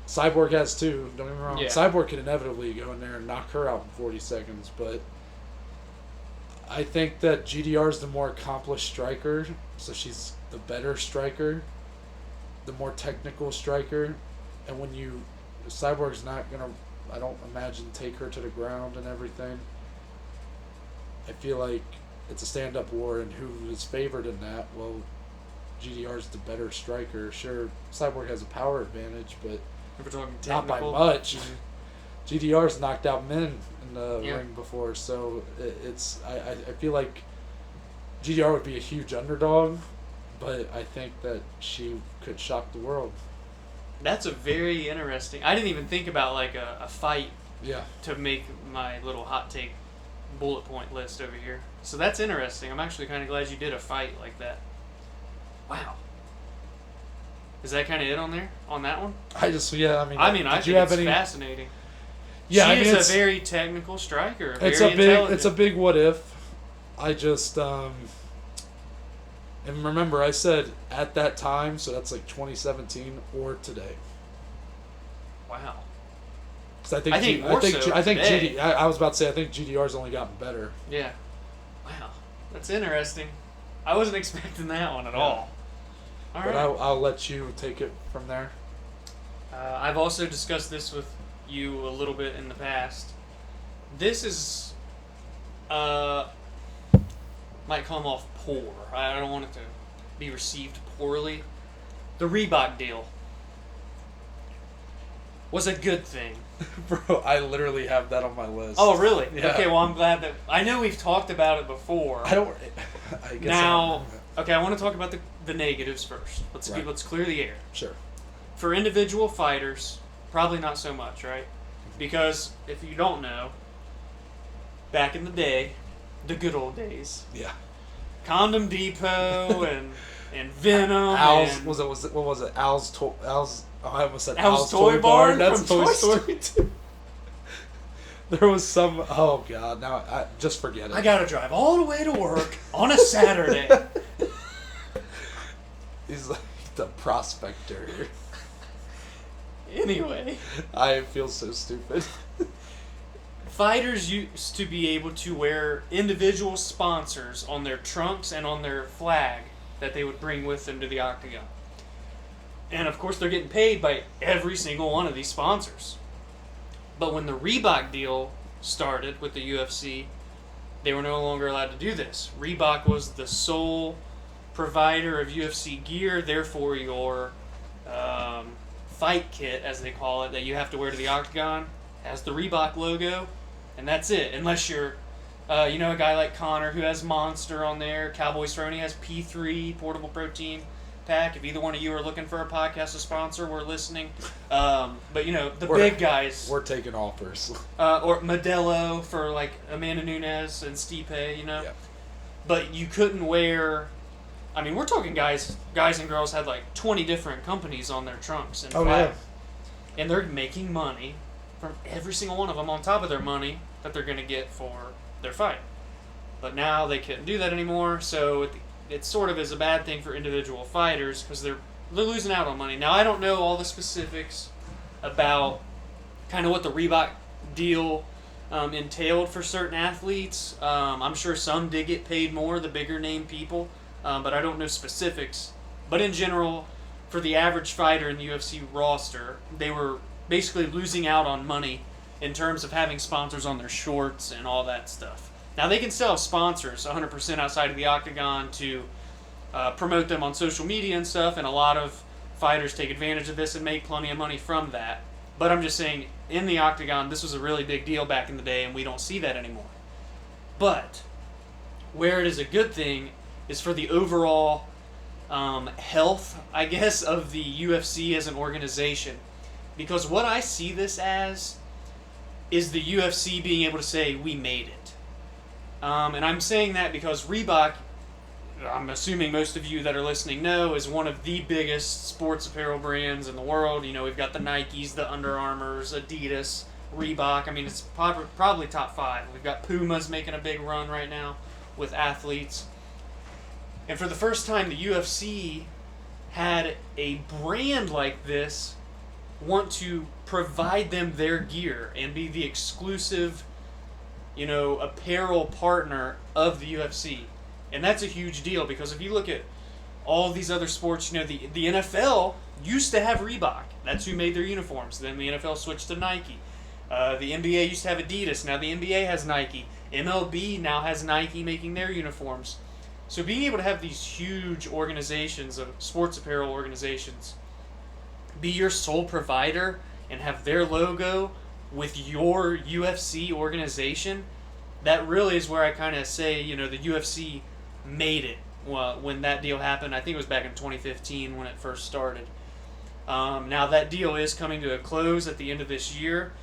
Speaker 2: Cyborg has too. Don't get me wrong.
Speaker 1: Yeah.
Speaker 2: Cyborg could inevitably go in there and knock her out in 40 seconds, but I think that GDR is the more accomplished striker, so she's the better striker, the more technical striker, and Cyborg's not gonna, I don't imagine, take her to the ground and everything. I feel like it's a stand-up war, and who is favored in that? Well, GDR's the better striker. Sure, Cyborg has a power advantage, but
Speaker 1: if we're talking
Speaker 2: not by
Speaker 1: technical,
Speaker 2: much. GDR's knocked out men in the ring before, so I feel like GDR would be a huge underdog, but I think that she could shock the world.
Speaker 1: That's a very interesting. I didn't even think about like a fight
Speaker 2: Yeah.
Speaker 1: to make my little hot take bullet point list over here. So that's interesting. I'm actually kind of glad you did a fight like that. Wow. Is that kind of it on there? On that one?
Speaker 2: I
Speaker 1: I think it's fascinating.
Speaker 2: Yeah,
Speaker 1: she is a very technical striker.
Speaker 2: It's a big what if. I just and remember I said at that time, so that's like 2017 or today.
Speaker 1: Wow.
Speaker 2: I think I was about to say I think GDR's only gotten better.
Speaker 1: Yeah. Wow. That's interesting. I wasn't expecting that one at all. All
Speaker 2: but
Speaker 1: right.
Speaker 2: I'll let you take it from there.
Speaker 1: I've also discussed this with you a little bit in the past. This is might come off poor. I don't want it to be received poorly. The Reebok deal was a good thing.
Speaker 2: Bro, I literally have that on my list.
Speaker 1: Oh, really?
Speaker 2: Yeah.
Speaker 1: Okay, well, I'm glad that... I know we've talked about it before.
Speaker 2: I guess
Speaker 1: now, okay, I want to talk about the negatives first. Let's clear the air.
Speaker 2: Sure.
Speaker 1: For individual fighters, probably not so much, right? Because, if you don't know, back in the day, the good old days.
Speaker 2: Yeah.
Speaker 1: Condom Depot and Venom.
Speaker 2: What was it? I almost said Al's Toy Barn. That's Toy Story 2. There was some. Oh God! Now I just forget it.
Speaker 1: I gotta drive all the way to work on a Saturday.
Speaker 2: He's like the prospector.
Speaker 1: Anyway,
Speaker 2: I feel so stupid.
Speaker 1: Fighters used to be able to wear individual sponsors on their trunks and on their flag that they would bring with them to the octagon. And of course, they're getting paid by every single one of these sponsors. But when the Reebok deal started with the UFC, they were no longer allowed to do this. Reebok was the sole provider of UFC gear, therefore your fight kit, as they call it, that you have to wear to the octagon, has the Reebok logo, and that's it. Unless you're, a guy like Connor who has Monster on there, Cowboys Throny has P3, Portable Protein Pack. If either one of you are looking for a podcast to sponsor, we're listening. But, the big guys.
Speaker 2: We're taking offers.
Speaker 1: Or Modelo for, like, Amanda Nunes and Stipe,
Speaker 2: Yeah.
Speaker 1: But you couldn't wear... I mean, we're talking guys and girls had, like, 20 different companies on their trunks and flag.
Speaker 2: Yeah.
Speaker 1: And they're making money from every single one of them on top of their money that they're going to get for their fight. But now they can't do that anymore, so it sort of is a bad thing for individual fighters because they're losing out on money. Now, I don't know all the specifics about kind of what the Reebok deal entailed for certain athletes. I'm sure some did get paid more, the bigger name people, but I don't know specifics. But in general, for the average fighter in the UFC roster, they were basically losing out on money in terms of having sponsors on their shorts and all that stuff. Now, they can still have sponsors 100% outside of the octagon to promote them on social media and stuff, and a lot of fighters take advantage of this and make plenty of money from that. But I'm just saying, in the octagon, this was a really big deal back in the day, and we don't see that anymore. But where it is a good thing is for the overall health, I guess, of the UFC as an organization. Because what I see this as is the UFC being able to say, we made it. And I'm saying that because Reebok, I'm assuming most of you that are listening know, is one of the biggest sports apparel brands in the world. We've got the Nikes, the Under Armours, Adidas, Reebok. I mean, it's probably top 5. We've got Puma's making a big run right now with athletes. And for the first time, the UFC had a brand like this want to provide them their gear and be the exclusive apparel partner of the UFC. And that's a huge deal because if you look at all these other sports, the NFL used to have Reebok. That's who made their uniforms. Then the NFL switched to Nike. The NBA used to have Adidas. Now the NBA has Nike. MLB now has Nike making their uniforms. So being able to have these huge organizations of sports apparel organizations be your sole provider and have their logo with your UFC organization, that really is where I kind of say, the UFC made it when that deal happened. I think it was back in 2015 when it first started. Now that deal is coming to a close at the end of this year.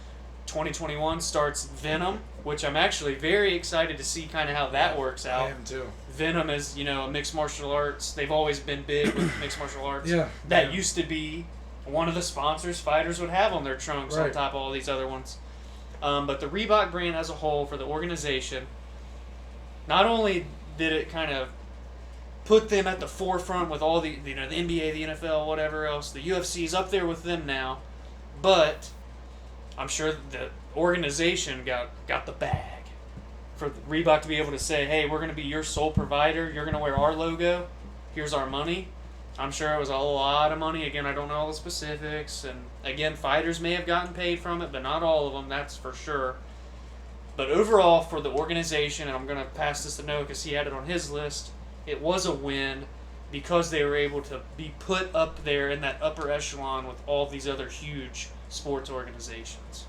Speaker 1: 2021 starts Venom, which I'm actually very excited to see kind of how that works out.
Speaker 2: I am too.
Speaker 1: Venom is, mixed martial arts. They've always been big with mixed martial arts.
Speaker 2: Yeah.
Speaker 1: That used to be one of the sponsors fighters would have on their trunks on top of all these other ones. But the Reebok brand as a whole for the organization, not only did it kind of put them at the forefront with all the the NBA, the NFL, whatever else, the UFC is up there with them now, but I'm sure the organization got the bag for Reebok to be able to say, hey, we're going to be your sole provider. You're going to wear our logo. Here's our money. I'm sure it was a lot of money. Again, I don't know all the specifics. And again, fighters may have gotten paid from it, but not all of them. That's for sure. But overall, for the organization, and I'm going to pass this to Noah because he had it on his list, it was a win because they were able to be put up there in that upper echelon with all these other huge sports organizations.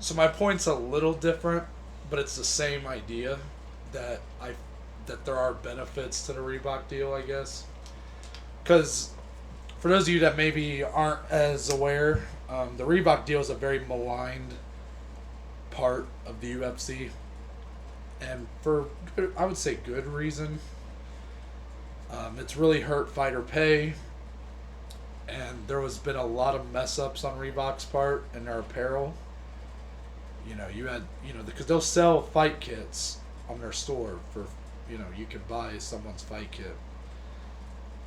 Speaker 2: So my point's a little different, but it's the same idea that there are benefits to the Reebok deal, I guess. Because for those of you that maybe aren't as aware, the Reebok deal is a very maligned part of the UFC, and for I would say good reason. It's really hurt fighter pay. And there has been a lot of mess ups on Reebok's part in their apparel. Because they'll sell fight kits on their store for, you can buy someone's fight kit.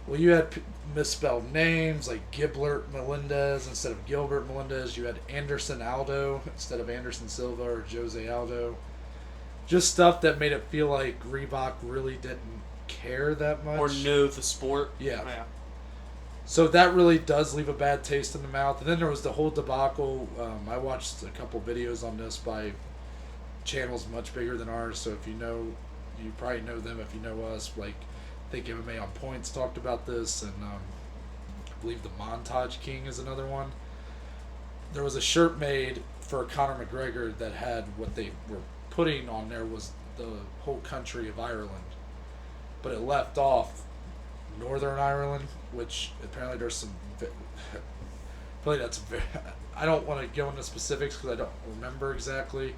Speaker 2: Well, you had misspelled names like Giblert Melendez instead of Gilbert Melendez. You had Anderson Aldo instead of Anderson Silva or Jose Aldo. Just stuff that made it feel like Reebok really didn't care that much.
Speaker 1: Or know the sport.
Speaker 2: Yeah. So that really does leave a bad taste in the mouth. And then there was the whole debacle. I watched a couple videos on this by channels much bigger than ours. So if you probably know them if you know us. Like, I think MMA on Points talked about this. And I believe the Montage King is another one. There was a shirt made for Conor McGregor that had what they were putting on there was the whole country of Ireland. But it left off Northern Ireland, which apparently there's some. Probably that's very. I don't want to go into specifics because I don't remember exactly,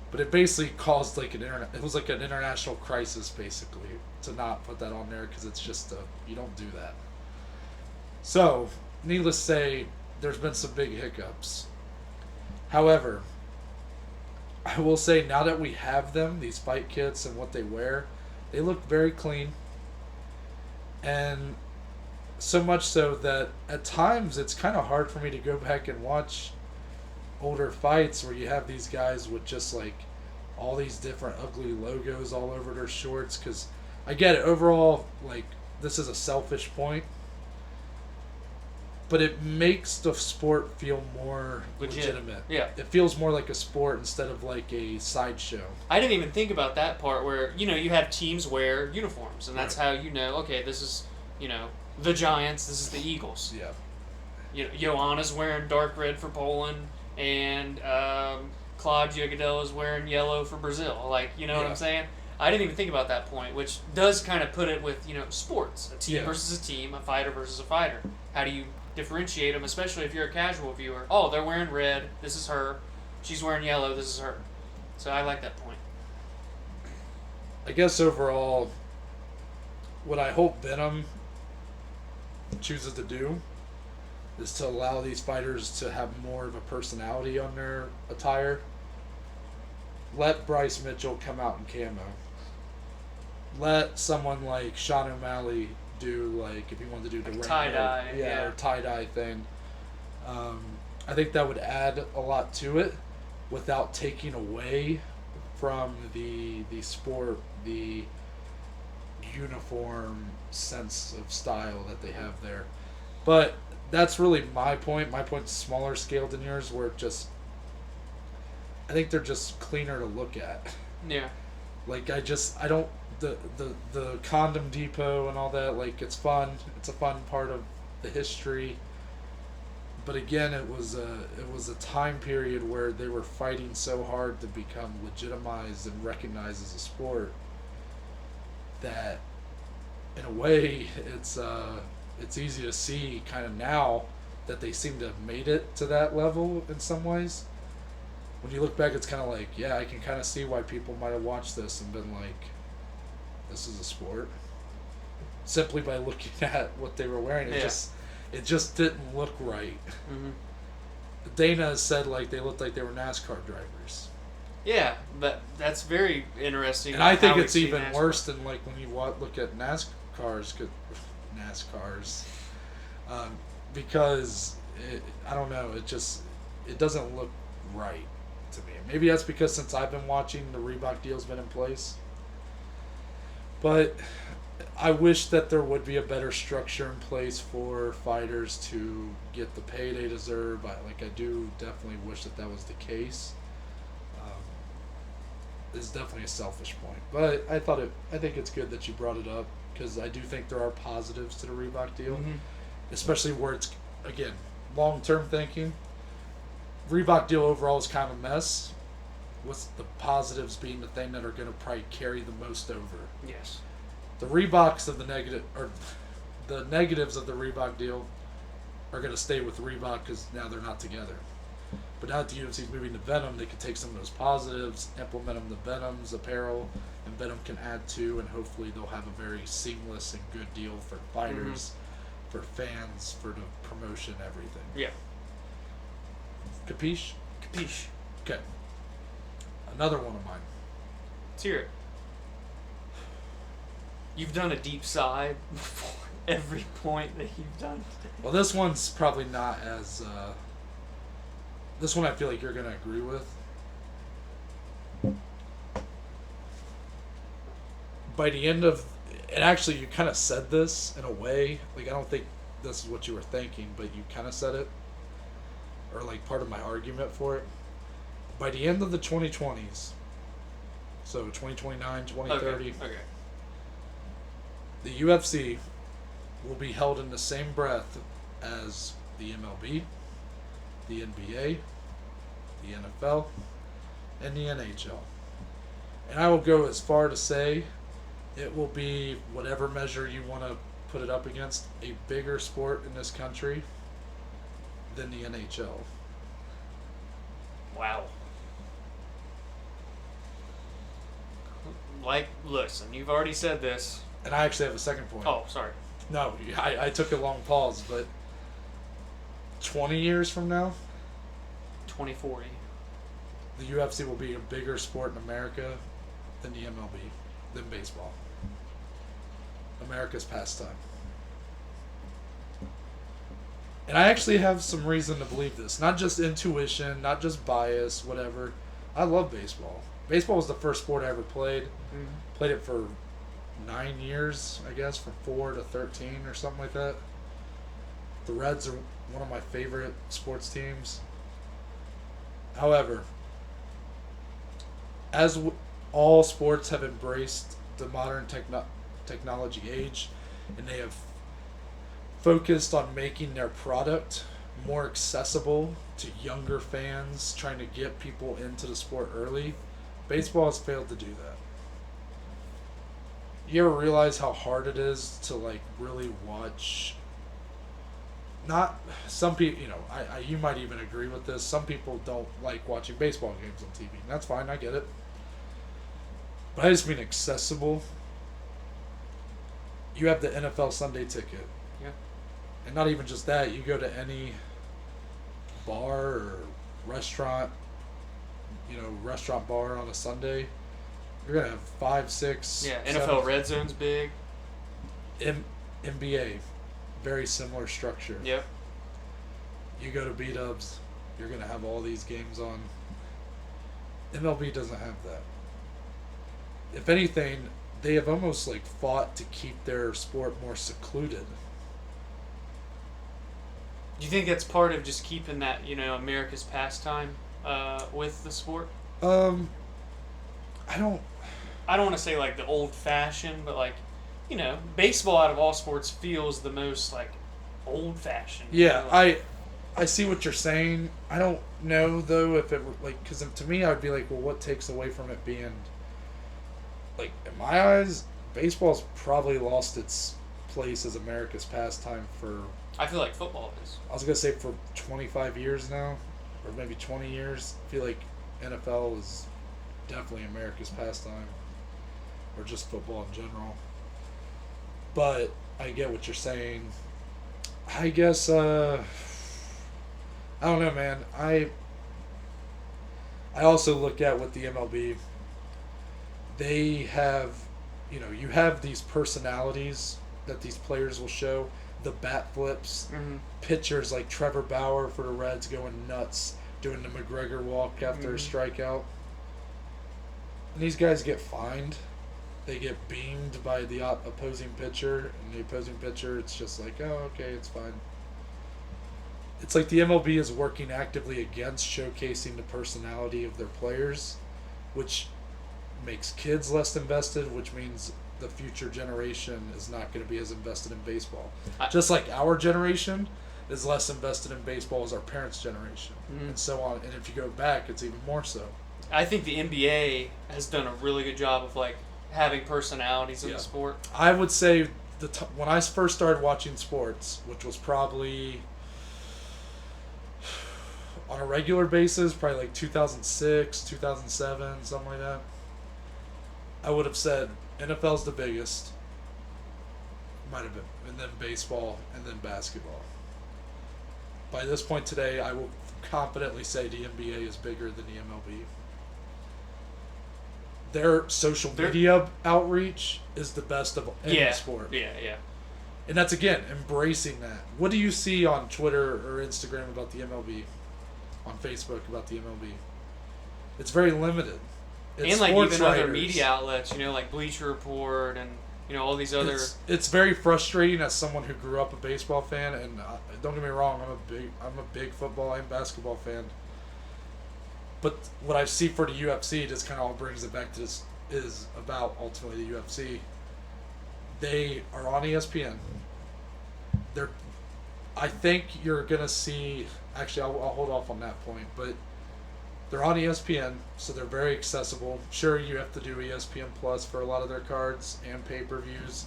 Speaker 2: but it basically caused like It was like an international crisis basically to not put that on there because it's just you don't do that. So, needless to say, there's been some big hiccups. However, I will say now that we have them, these fight kits and what they wear, they look very clean. And so much so that at times it's kind of hard for me to go back and watch older fights where you have these guys with just like all these different ugly logos all over their shorts. Because I get it, overall, like, this is a selfish point, but it makes the sport feel more legitimate.
Speaker 1: Yeah.
Speaker 2: It feels more like a sport instead of like a sideshow.
Speaker 1: I didn't even think about that part where, you have teams wear uniforms, and that's how okay, this is, the Giants, this is the Eagles.
Speaker 2: Yeah.
Speaker 1: Joanna's wearing dark red for Poland, and Claudia Gadella's wearing yellow for Brazil. Like, what I'm saying? I didn't even think about that point, which does kind of put it with, sports. A team versus a team, a fighter versus a fighter. How do you differentiate them, especially if you're a casual viewer? Oh, they're wearing red, this is her. She's wearing yellow, this is her. So I like that point.
Speaker 2: I guess overall, what I hope Venom chooses to do is to allow these fighters to have more of a personality on their attire. Let Bryce Mitchell come out in camo. Let someone like Sean O'Malley do, like, if you wanted to do the
Speaker 1: like tie-dye,
Speaker 2: or tie-dye thing. I think that would add a lot to it without taking away from the sport, the uniform sense of style that they have there. But that's really my point. My point's smaller scale than yours, where I think they're just cleaner to look at.
Speaker 1: Yeah.
Speaker 2: Like, I don't, the condom depot and all that, like, it's fun. It's a fun part of the history. But again, it was a time period where they were fighting so hard to become legitimized and recognized as a sport that in a way, it's easy to see kind of now that they seem to have made it to that level in some ways. When you look back, it's kind of like, yeah, I can kind of see why people might have watched this and been like, this is a sport. Simply by looking at what they were wearing, it just didn't look right.
Speaker 1: Mm-hmm.
Speaker 2: Dana has said like they looked like they were NASCAR drivers.
Speaker 1: Yeah, but that's very interesting.
Speaker 2: And I think
Speaker 1: how
Speaker 2: it's
Speaker 1: we see
Speaker 2: even
Speaker 1: NASCAR.
Speaker 2: worse than like when you look at NASCARs, because I don't know, it doesn't look right to me. Maybe that's because since I've been watching, the Reebok deal's been in place. But I wish that there would be a better structure in place for fighters to get the pay they deserve. I do definitely wish that was the case. It's definitely a selfish point, but I think it's good that you brought it up because I do think there are positives to the Reebok deal, especially where it's again long-term thinking. Reebok deal overall is kind of a mess. With the positives being the thing that are going to probably carry the most over.
Speaker 1: Yes.
Speaker 2: The Reeboks of the the negatives of the Reebok deal are going to stay with Reebok because now they're not together. But now that the UFC is moving to Venom, they can take some of those positives, implement them to Venom's apparel, and Venom can add to, and hopefully they'll have a very seamless and good deal for fighters, for fans, for the promotion, everything.
Speaker 1: Yeah.
Speaker 2: Capiche?
Speaker 1: Capiche.
Speaker 2: Okay. Another one of mine.
Speaker 1: Let's hear it. You've done a deep sigh before every point that you've done today.
Speaker 2: Well, this one's probably not as... this one I feel like you're going to agree with. By the end of... And actually, you kind of said this in a way. Like, I don't think this is what you were thinking, but you kind of said it. Or, like, part of my argument for it. By the end of the 2020s, so 2029, 2030,
Speaker 1: Okay.
Speaker 2: the UFC will be held in the same breath as the MLB, the NBA, the NFL, and the NHL. And I will go as far to say it will be, whatever measure you want to put it up against, a bigger sport in this country than the NHL.
Speaker 1: Wow. Listen, you've already said this.
Speaker 2: And I actually have a second point.
Speaker 1: Oh, sorry.
Speaker 2: No, I took a long pause, but 20 years from now,
Speaker 1: 2040.
Speaker 2: the UFC will be a bigger sport in America than the MLB, than baseball. America's pastime. And I actually have some reason to believe this. Not just intuition, not just bias, whatever. I love baseball. Baseball was the first sport I ever played. Played it for 9 years, I guess, from 4 to 13 or something like that. The Reds are one of my favorite sports teams. However, as all sports have embraced the modern technology age, and they have focused on making their product more accessible to younger fans, trying to get people into the sport early, baseball has failed to do that. You ever realize how hard it is to really watch? Not some people, you might even agree with this. Some people don't like watching baseball games on TV. And that's fine, I get it. But I just mean accessible. You have the NFL Sunday ticket.
Speaker 1: Yeah.
Speaker 2: And not even just that, you go to any bar or restaurant, restaurant bar on a Sunday, you're going to have 5, 6...
Speaker 1: Yeah,
Speaker 2: seven,
Speaker 1: NFL Red Zone's big.
Speaker 2: NBA, very similar structure.
Speaker 1: Yep.
Speaker 2: You go to B-Dubs, you're going to have all these games on. MLB doesn't have that. If anything, they have almost fought to keep their sport more secluded.
Speaker 1: Do you think that's part of just keeping that, America's pastime with the sport? I don't want to say the old fashioned, but baseball out of all sports feels the most old fashioned.
Speaker 2: Yeah, I see what you're saying. I don't know though if it because to me I would be well, what takes away from it being in my eyes, baseball's probably lost its place as America's pastime for,
Speaker 1: I feel like football is.
Speaker 2: I was going to say for 25 years now, or maybe 20 years. I feel like NFL is definitely America's pastime, or just football in general. But I get what you're saying. I guess, I don't know, man. I also look at with the MLB, they have, you have these personalities that these players will show. The bat flips, pitchers like Trevor Bauer for the Reds going nuts, doing the McGregor walk after a strikeout. And these guys get fined. They get beamed by the opposing pitcher, and the opposing pitcher, it's just like, oh, okay, it's fine. It's like the MLB is working actively against showcasing the personality of their players, which makes kids less invested, which means the future generation is not going to be as invested in baseball. Just like our generation is less invested in baseball as our parents' generation, and so on. And if you go back, it's even more so.
Speaker 1: I think the NBA has done a really good job of having personalities in the sport.
Speaker 2: I would say when I first started watching sports, which was probably on a regular basis, probably like 2006, 2007, something like that, I would have said NFL's the biggest, might have been, and then baseball, and then basketball. By this point today, I will confidently say the NBA is bigger than the MLB. Their social media outreach is the best of any sport.
Speaker 1: Yeah.
Speaker 2: And that's, again, embracing that. What do you see on Twitter or Instagram about the MLB? On Facebook about the MLB? It's very limited. It's
Speaker 1: and
Speaker 2: sports
Speaker 1: even
Speaker 2: writers.
Speaker 1: other media outlets, like Bleacher Report and all these other.
Speaker 2: It's very frustrating as someone who grew up a baseball fan, and don't get me wrong, I'm a big football and basketball fan. But what I see for the UFC, just kind of all brings it back to this, is about ultimately the UFC. They are on ESPN. I think you're gonna see. Actually, I'll hold off on that point, but they're on ESPN, so they're very accessible. Sure, you have to do ESPN Plus for a lot of their cards and pay-per-views,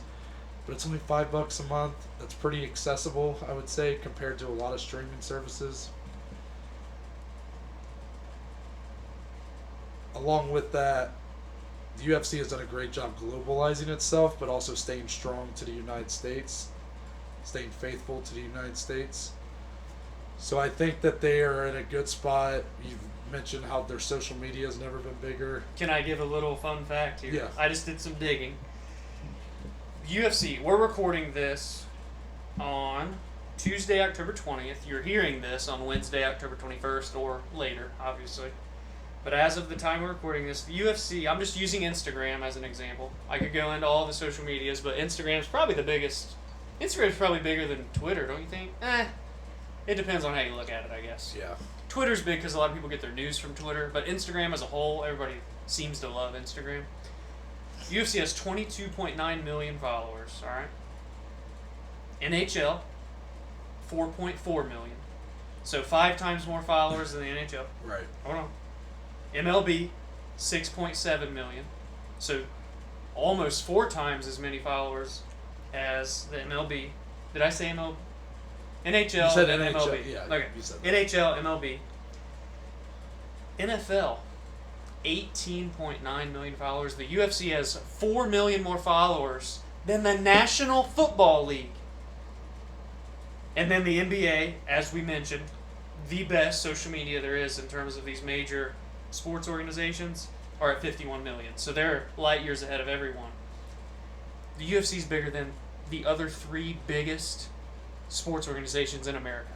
Speaker 2: but it's only $5 a month. That's pretty accessible, I would say, compared to a lot of streaming services. Along with that, the UFC has done a great job globalizing itself, but also staying strong to the United States, staying faithful to the United States. So I think that they are in a good spot. You've mentioned how their social media has never been bigger.
Speaker 1: Can I give a little fun fact here?
Speaker 2: Yeah.
Speaker 1: I just did some digging. UFC, we're recording this on Tuesday, October 20th. You're hearing this on Wednesday, October 21st, or later, obviously. But as of the time we're recording this, the UFC, I'm just using Instagram as an example. I could go into all the social medias, but Instagram's probably the biggest. Instagram's probably bigger than Twitter, don't you think? It depends on how you look at it, I guess.
Speaker 2: Yeah.
Speaker 1: Twitter's big because a lot of people get their news from Twitter, but Instagram as a whole, everybody seems to love Instagram. UFC has 22.9 million followers, alright? NHL, 4.4 million. So 5 times more followers than the NHL.
Speaker 2: Right.
Speaker 1: Hold on. MLB, 6.7 million. So almost 4 times as many followers as the MLB. Did I say MLB? NHL,
Speaker 2: You said
Speaker 1: and
Speaker 2: NHL,
Speaker 1: MLB.
Speaker 2: yeah,
Speaker 1: Okay.
Speaker 2: you said that.
Speaker 1: NHL, MLB. NFL, 18.9 million followers. The UFC has 4 million more followers than the National Football League. And then the NBA, as we mentioned, the best social media there is in terms of these major sports organizations, are at 51 million. So they're light years ahead of everyone. The UFC is bigger than the other 3 biggest sports organizations in America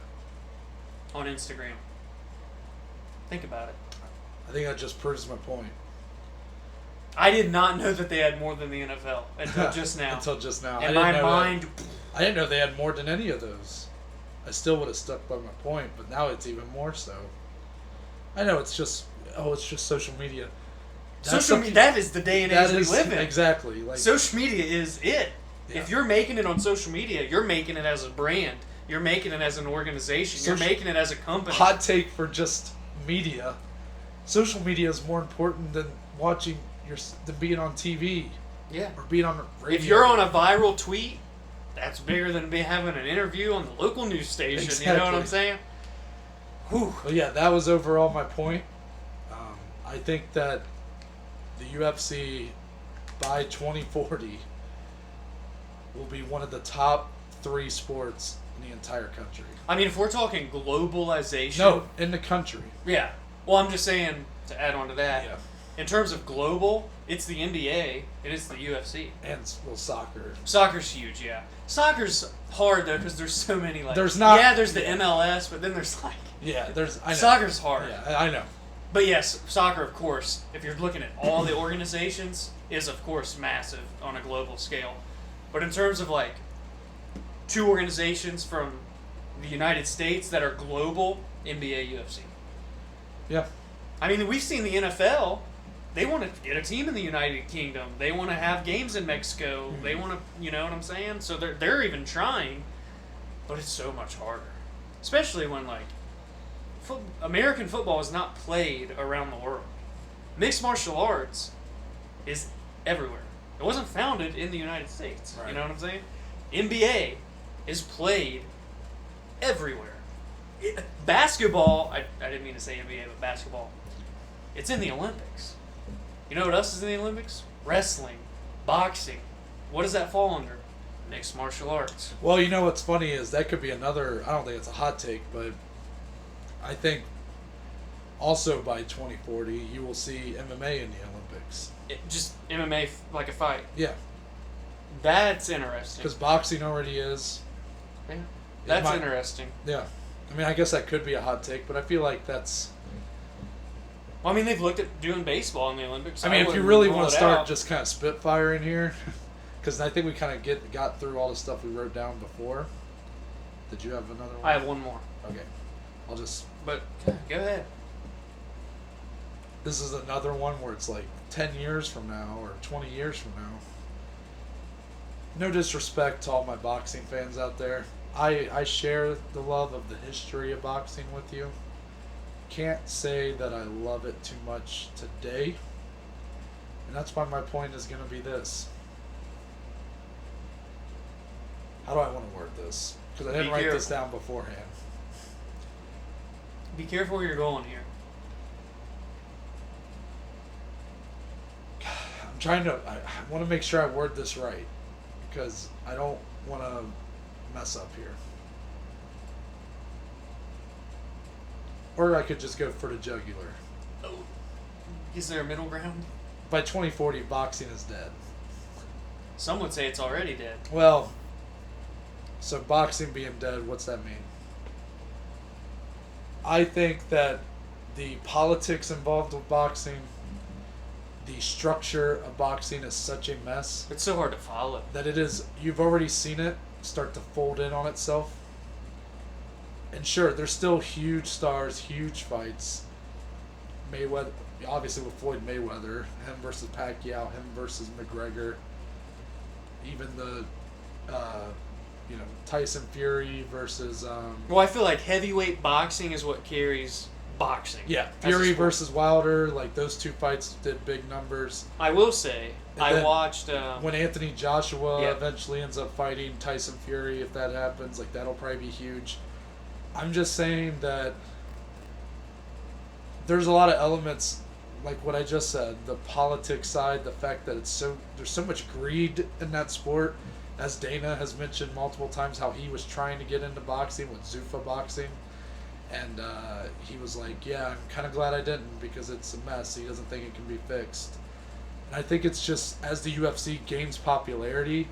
Speaker 1: on Instagram. Think about it.
Speaker 2: I think that just proves my point.
Speaker 1: I did not know that they had more than the NFL until just now.
Speaker 2: Until just now.
Speaker 1: In my mind,
Speaker 2: I didn't know they had more than any of those. I still would have stuck by my point, but now it's even more so. I know it's just social media.
Speaker 1: that is the day and age we live in.
Speaker 2: Exactly. Like,
Speaker 1: social media is it.
Speaker 2: Yeah.
Speaker 1: If you're making it on social media, you're making it as a brand. You're making it as an organization. You're making it as a company.
Speaker 2: Hot take for just media. Social media is more important than watching than being on TV.
Speaker 1: Yeah.
Speaker 2: or being on the radio.
Speaker 1: If you're on a viral tweet, that's bigger than me having an interview on the local news station.
Speaker 2: Exactly.
Speaker 1: You know what I'm saying? Whew.
Speaker 2: But yeah, that was overall my point. I think that the UFC by 2040 will be one of the top 3 sports in the entire country.
Speaker 1: I mean, if we're talking globalization.
Speaker 2: No, in the country.
Speaker 1: Yeah. Well, I'm just saying, to add on to that,
Speaker 2: Yeah.
Speaker 1: in terms of global, it's the NBA and it's the UFC.
Speaker 2: And soccer.
Speaker 1: Soccer's huge, yeah. Soccer's hard, though, because there's so many, like...
Speaker 2: There's not...
Speaker 1: Yeah, there's the MLS, but then there's, like...
Speaker 2: Yeah, there's... I know.
Speaker 1: Soccer's hard.
Speaker 2: Yeah, I know.
Speaker 1: But yes, soccer, of course, if you're looking at all the organizations, is, of course, massive on a global scale. But in terms of, like, 2 organizations from the United States that are global, NBA, UFC.
Speaker 2: Yeah.
Speaker 1: I mean, we've seen the NFL. They want to get a team in the United Kingdom. They want to have games in Mexico. They want to, you know what I'm saying? So they're even trying, but it's so much harder. Especially when, like, American football is not played around the world. Mixed martial arts is everywhere. It wasn't founded in the United States.
Speaker 2: Right.
Speaker 1: You know what I'm saying? NBA is played everywhere. Basketball, I didn't mean to say NBA, but basketball, it's in the Olympics. You know what else is in the Olympics? Wrestling, boxing. What does that fall under? Mixed martial arts.
Speaker 2: Well, you know what's funny is that could be another... I don't think it's a hot take, but I think also by 2040 you will see MMA in the Olympics.
Speaker 1: Just MMA like a fight.
Speaker 2: Yeah.
Speaker 1: That's interesting.
Speaker 2: Because boxing already is.
Speaker 1: Yeah. That's interesting.
Speaker 2: Yeah. I mean, I guess that could be a hot take, but I feel like that's...
Speaker 1: Well, I mean, they've looked at doing baseball in the Olympics.
Speaker 2: I mean, if you really want to start just kind of spitfiring here, because I think we kind of got through all the stuff we wrote down before. Did you have another one?
Speaker 1: I have one more.
Speaker 2: Okay. I'll just...
Speaker 1: But, go ahead.
Speaker 2: This is another one where it's like 10 years from now or 20 years from now. No disrespect to all my boxing fans out there. I share the love of the history of boxing with you. Can't say that I love it too much today. And that's why my point is going to be this. How do I want to word this? Because I didn't write this down beforehand.
Speaker 1: Be careful where you're going here.
Speaker 2: I'm trying to... I want to make sure I word this right. Because I don't want to mess up here. Or I could just go for the jugular.
Speaker 1: Oh. Is there a middle ground?
Speaker 2: By 2040, boxing is dead.
Speaker 1: Some would say it's already dead.
Speaker 2: Well, so boxing being dead, what's that mean? I think that the politics involved with boxing, the structure of boxing is such a mess.
Speaker 1: It's so hard to follow.
Speaker 2: That it is, you've already seen it start to fold in on itself. And sure, there's still huge stars, huge fights. Mayweather, obviously with Floyd Mayweather, him versus Pacquiao, him versus McGregor. Even the, Tyson Fury versus...
Speaker 1: Well, I feel like heavyweight boxing is what carries boxing.
Speaker 2: Yeah, Fury versus Wilder, like those 2 fights did big numbers.
Speaker 1: I will say, I watched...
Speaker 2: when Anthony Joshua eventually ends up fighting Tyson Fury, if that happens, like that'll probably be huge. I'm just saying that there's a lot of elements, like what I just said, the politics side, the fact that there's so much greed in that sport. As Dana has mentioned multiple times, how he was trying to get into boxing with Zuffa boxing. And he was like, yeah, I'm kind of glad I didn't because it's a mess. He doesn't think it can be fixed. And I think it's just, as the UFC gains popularity,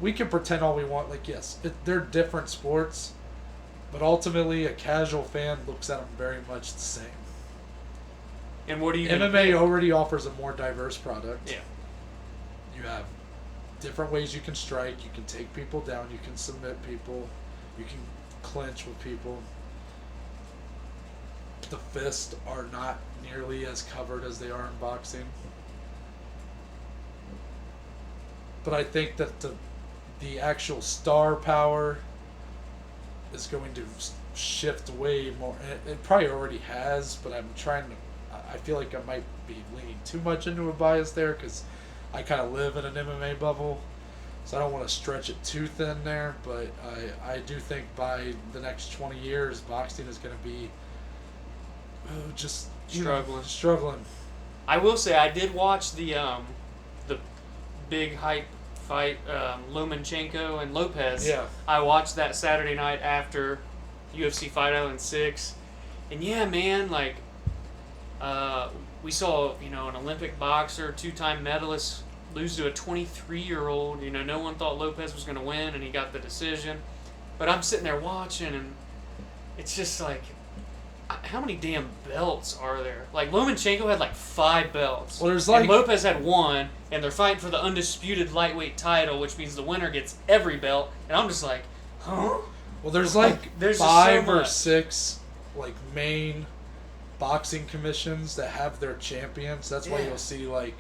Speaker 2: we can pretend all we want. Like, yes, they're different sports, but ultimately a casual fan looks at them very much the same.
Speaker 1: And what do you...
Speaker 2: MMA already offers a more diverse product.
Speaker 1: Yeah.
Speaker 2: You have different ways you can strike. You can take people down. You can submit people. You can clinch with people. The fists are not nearly as covered as they are in boxing. But I think that the actual star power is going to shift way more. It probably already has, but I feel like I might be leaning too much into a bias there because I kind of live in an MMA bubble, so I don't want to stretch it too thin there. But I do think by the next 20 years, boxing is going to be just struggling.
Speaker 1: I will say I did watch the big hype fight, Lomachenko and Lopez.
Speaker 2: Yeah.
Speaker 1: I watched that Saturday night after UFC Fight Island 6. And yeah, man, like, we saw, an Olympic boxer, 2-time medalist, lose to a 23-year-old. No one thought Lopez was going to win, and he got the decision. But I'm sitting there watching, and it's just like, how many damn belts are there? Like, Lomachenko had like 5 belts.
Speaker 2: Well, there's
Speaker 1: and Lopez had 1, and they're fighting for the undisputed lightweight title, which means the winner gets every belt. And I'm just like, huh?
Speaker 2: Well, there's like
Speaker 1: there's
Speaker 2: 5
Speaker 1: so
Speaker 2: or
Speaker 1: much.
Speaker 2: 6 like main boxing commissions that have their champions. That's why
Speaker 1: Yeah.
Speaker 2: you'll see like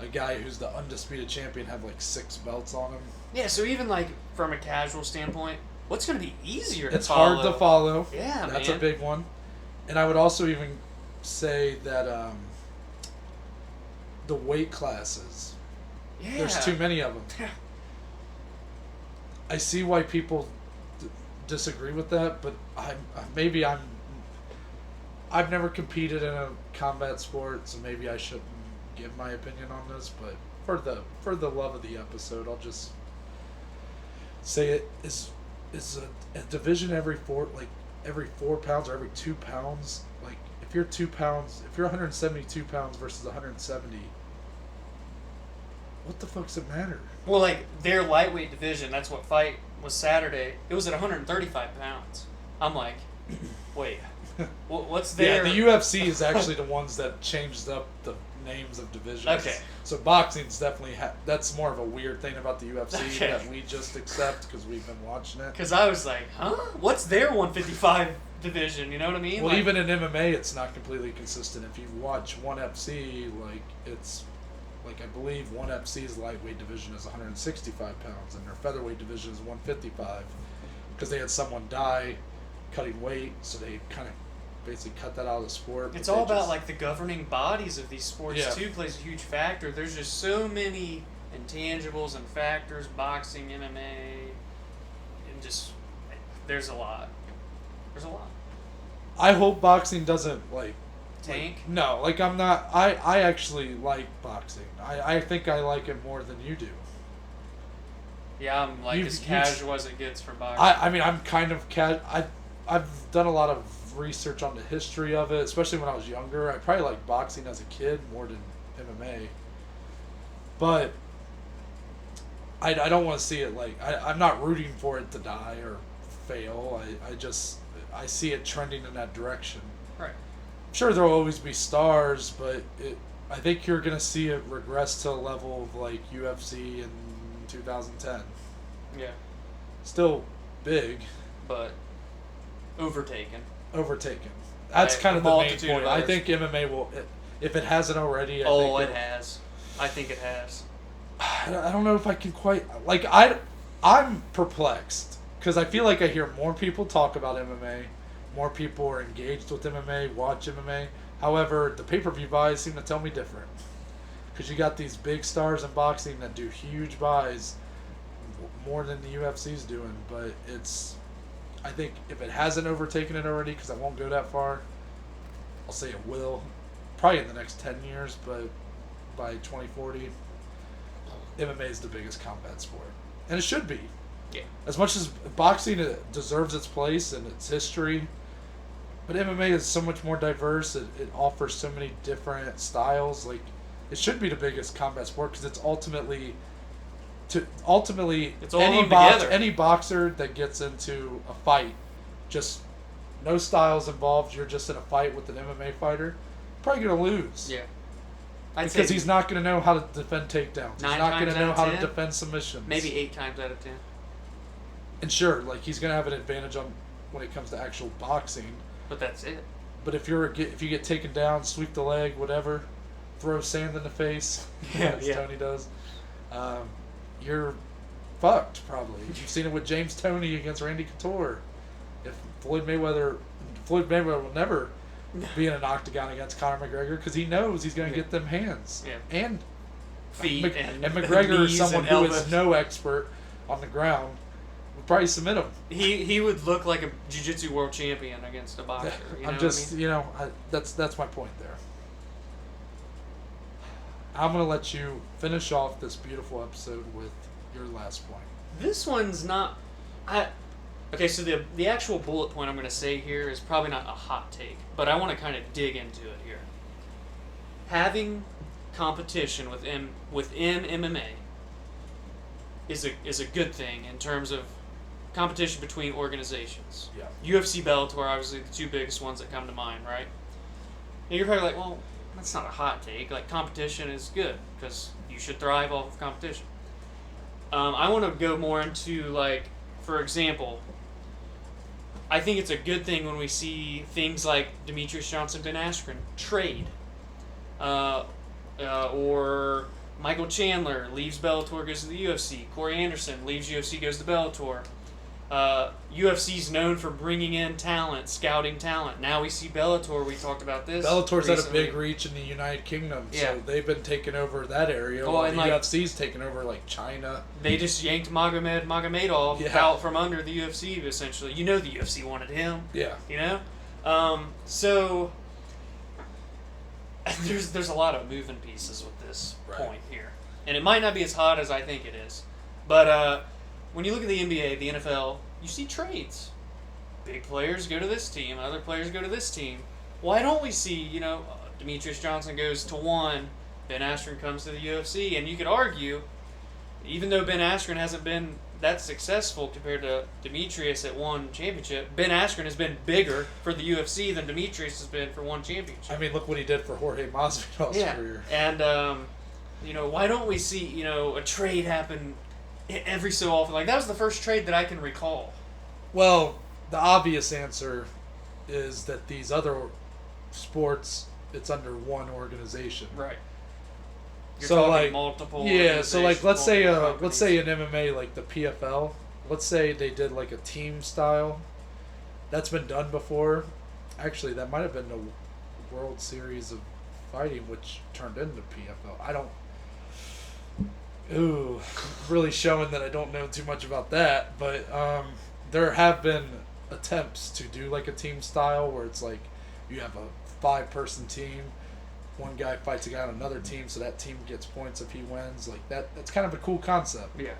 Speaker 2: a guy who's the undisputed champion have like 6 belts on him.
Speaker 1: Yeah, so even like from a casual standpoint, what's going to be easier to
Speaker 2: It's
Speaker 1: follow?
Speaker 2: hard to follow.
Speaker 1: Yeah,
Speaker 2: That's
Speaker 1: man.
Speaker 2: a big one. And I would also even say that the weight classes,
Speaker 1: Yeah.
Speaker 2: there's too many of them.
Speaker 1: Yeah.
Speaker 2: I see why people disagree with that, but I've never competed in a combat sport, so maybe I shouldn't give my opinion on this. But for the love of the episode, I'll just say it is a division every 4 pounds or every 2 pounds. Like if you're 172 pounds versus 170, what the fuck's it matter?
Speaker 1: Well, like their lightweight division, that's what fight was Saturday. It was at 135 pounds. I'm like, wait, what's their...
Speaker 2: Yeah, the UFC is actually the ones that changed up the names of divisions.
Speaker 1: Okay.
Speaker 2: So boxing's definitely that's more of a weird thing about the UFC
Speaker 1: Okay.
Speaker 2: that we just accept because we've been watching it.
Speaker 1: Because I was like, huh? What's their 155 division? You know what I mean?
Speaker 2: Well,
Speaker 1: like,
Speaker 2: even in MMA, it's not completely consistent. If you watch ONE FC, it's I believe ONE FC's lightweight division is 165 pounds, and their featherweight division is 155, because they had someone die cutting weight, so they kind of basically cut that out of the sport.
Speaker 1: It's all about like the governing bodies of these sports
Speaker 2: Yeah.
Speaker 1: too plays a huge factor. There's just so many intangibles and factors, boxing, MMA, and just there's a lot. There's a lot.
Speaker 2: I hope boxing doesn't
Speaker 1: Tank?
Speaker 2: No, I'm not. I actually like boxing. I think I like it more than you do.
Speaker 1: Yeah, I'm like
Speaker 2: You've-
Speaker 1: as
Speaker 2: you've-
Speaker 1: casual as it gets for boxing.
Speaker 2: I mean, I'm kind of I've done a lot of research on the history of it, especially when I was younger. I probably liked boxing as a kid more than MMA. But I don't want to see it I'm not rooting for it to die or fail. I see it trending in that direction.
Speaker 1: Right.
Speaker 2: Sure, there'll always be stars, but I think you're going to see it regress to a level of UFC in 2010.
Speaker 1: Yeah,
Speaker 2: Still big,
Speaker 1: but overtaken.
Speaker 2: overtaken. That's
Speaker 1: By
Speaker 2: kind
Speaker 1: a
Speaker 2: of the main
Speaker 1: multitude
Speaker 2: point.
Speaker 1: of
Speaker 2: I
Speaker 1: others.
Speaker 2: think MMA will, if it hasn't already.
Speaker 1: It has. I think it has.
Speaker 2: I don't know if I can quite I'm perplexed because I feel like I hear more people talk about MMA, more people are engaged with MMA, watch MMA. However, the pay-per-view buys seem to tell me different. Because you got these big stars in boxing that do huge buys, more than the UFC's doing. But I think if it hasn't overtaken it already, because I won't go that far, I'll say it will. Probably in the next 10 years, but by 2040, MMA is the biggest combat sport. And it should be.
Speaker 1: Yeah.
Speaker 2: As much as boxing deserves its place and its history, but MMA is so much more diverse. It offers so many different styles. It should be the biggest combat sport because it's ultimately
Speaker 1: It's all of them
Speaker 2: any
Speaker 1: together.
Speaker 2: any boxer that gets into a fight, just no styles involved. You're just in a fight with an MMA fighter, probably gonna lose.
Speaker 1: Yeah.
Speaker 2: Because he's not going to know how to defend takedowns. He's
Speaker 1: 9
Speaker 2: not going
Speaker 1: times
Speaker 2: to know
Speaker 1: out of
Speaker 2: how to
Speaker 1: 10?
Speaker 2: defend submissions.
Speaker 1: Maybe 8 times out of 10.
Speaker 2: And sure, he's going to have an advantage on when it comes to actual boxing.
Speaker 1: But that's it.
Speaker 2: But if you get taken down, sweep the leg, whatever, throw sand in the face, as Tony does, you're fucked probably. You've seen it with James Toney against Randy Couture. If Floyd Mayweather will never be in an octagon against Conor McGregor because he knows he's going to get them hands.
Speaker 1: Yeah.
Speaker 2: And
Speaker 1: feet and
Speaker 2: McGregor
Speaker 1: knees
Speaker 2: is someone
Speaker 1: and
Speaker 2: who
Speaker 1: elbows.
Speaker 2: is no expert on the ground. Would probably submit him.
Speaker 1: He would look like a jiu-jitsu world champion against a boxer. You know
Speaker 2: I'm just,
Speaker 1: what I mean?
Speaker 2: you know, that's my point there. I'm going to let you finish off this beautiful episode with your last point.
Speaker 1: This one's not. Okay, so the actual bullet point I'm going to say here is probably not a hot take, but I want to kind of dig into it here. Having competition within MMA is a good thing in terms of competition between organizations.
Speaker 2: Yeah.
Speaker 1: UFC, Bellator, obviously the two biggest ones that come to mind, right? And you're probably like, well, that's not a hot take. Like, competition is good because you should thrive off of competition. I want to go more into, like, for example, I think it's a good thing when we see things like Demetrius Johnson, Ben Askren trade, or Michael Chandler leaves Bellator, goes to the UFC. Corey Anderson leaves UFC, goes to Bellator. UFC's known for bringing in talent, scouting talent. Now we see Bellator. We talked about this.
Speaker 2: Bellator's
Speaker 1: recently.
Speaker 2: had a big reach in the United Kingdom,
Speaker 1: Yeah.
Speaker 2: so they've been taking over that area.
Speaker 1: Well,
Speaker 2: While
Speaker 1: and
Speaker 2: the
Speaker 1: like-
Speaker 2: UFC's taking over like China.
Speaker 1: They just yanked Magomedov
Speaker 2: Yeah.
Speaker 1: out from under the UFC, essentially. You know the UFC wanted him.
Speaker 2: Yeah.
Speaker 1: You know? So there's a lot of moving pieces with this
Speaker 2: Right.
Speaker 1: point here. And it might not be as hot as I think it is. But when you look at the NBA, the NFL, you see trades. Big players go to this team, other players go to this team. Why don't we see, you know, Demetrius Johnson goes to one, Ben Askren comes to the UFC, and you could argue, even though Ben Askren hasn't been that successful compared to Demetrius at one championship, Ben Askren has been bigger for the UFC than Demetrius has been for one championship.
Speaker 2: I mean, look what he did for Jorge Masvidal's career.
Speaker 1: And, you know, why don't we see, you know, a trade happen every so often? Like, that was the first trade that I can recall.
Speaker 2: Well, the obvious answer is that these other sports, it's under one organization.
Speaker 1: Right. You're
Speaker 2: So,
Speaker 1: talking
Speaker 2: like,
Speaker 1: multiple
Speaker 2: yeah, so like
Speaker 1: organizations,
Speaker 2: let's say
Speaker 1: multiple
Speaker 2: let's say in
Speaker 1: companies.
Speaker 2: MMA like the PFL, let's say they did like a team style. That's been done before. Actually, that might have been the World Series of Fighting, which turned into PFL. I don't. Ooh, really showing that I don't know too much about that, but there have been attempts to do like a team style where it's like you have a 5-person team. One guy fights a guy on another team, so that team gets points if he wins. Like that's kind of a cool concept.
Speaker 1: Yeah.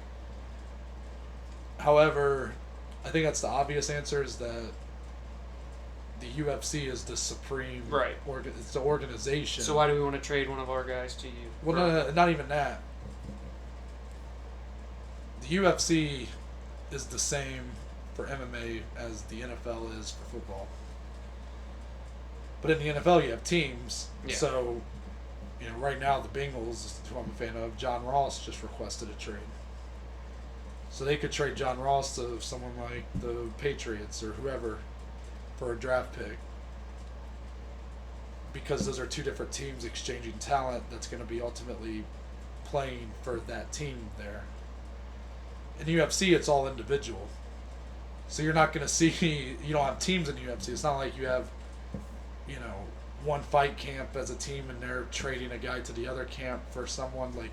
Speaker 2: However, I think that's the obvious answer is that the UFC is the supreme.
Speaker 1: Right.
Speaker 2: It's the organization.
Speaker 1: So why do we want to trade one of our guys to you?
Speaker 2: Well, no, not even that. The UFC is the same for MMA as the NFL is for football. But in the NFL, you have teams.
Speaker 1: Yeah.
Speaker 2: So, you know, right now the Bengals, who I'm a fan of, John Ross just requested a trade. So they could trade John Ross to someone like the Patriots or whoever for a draft pick. Because those are two different teams exchanging talent that's going to be ultimately playing for that team there. In UFC, it's all individual. So you're not going to see, you don't have teams in UFC. It's not like you have, you know, one fight camp as a team and they're trading a guy to the other camp for someone. Like,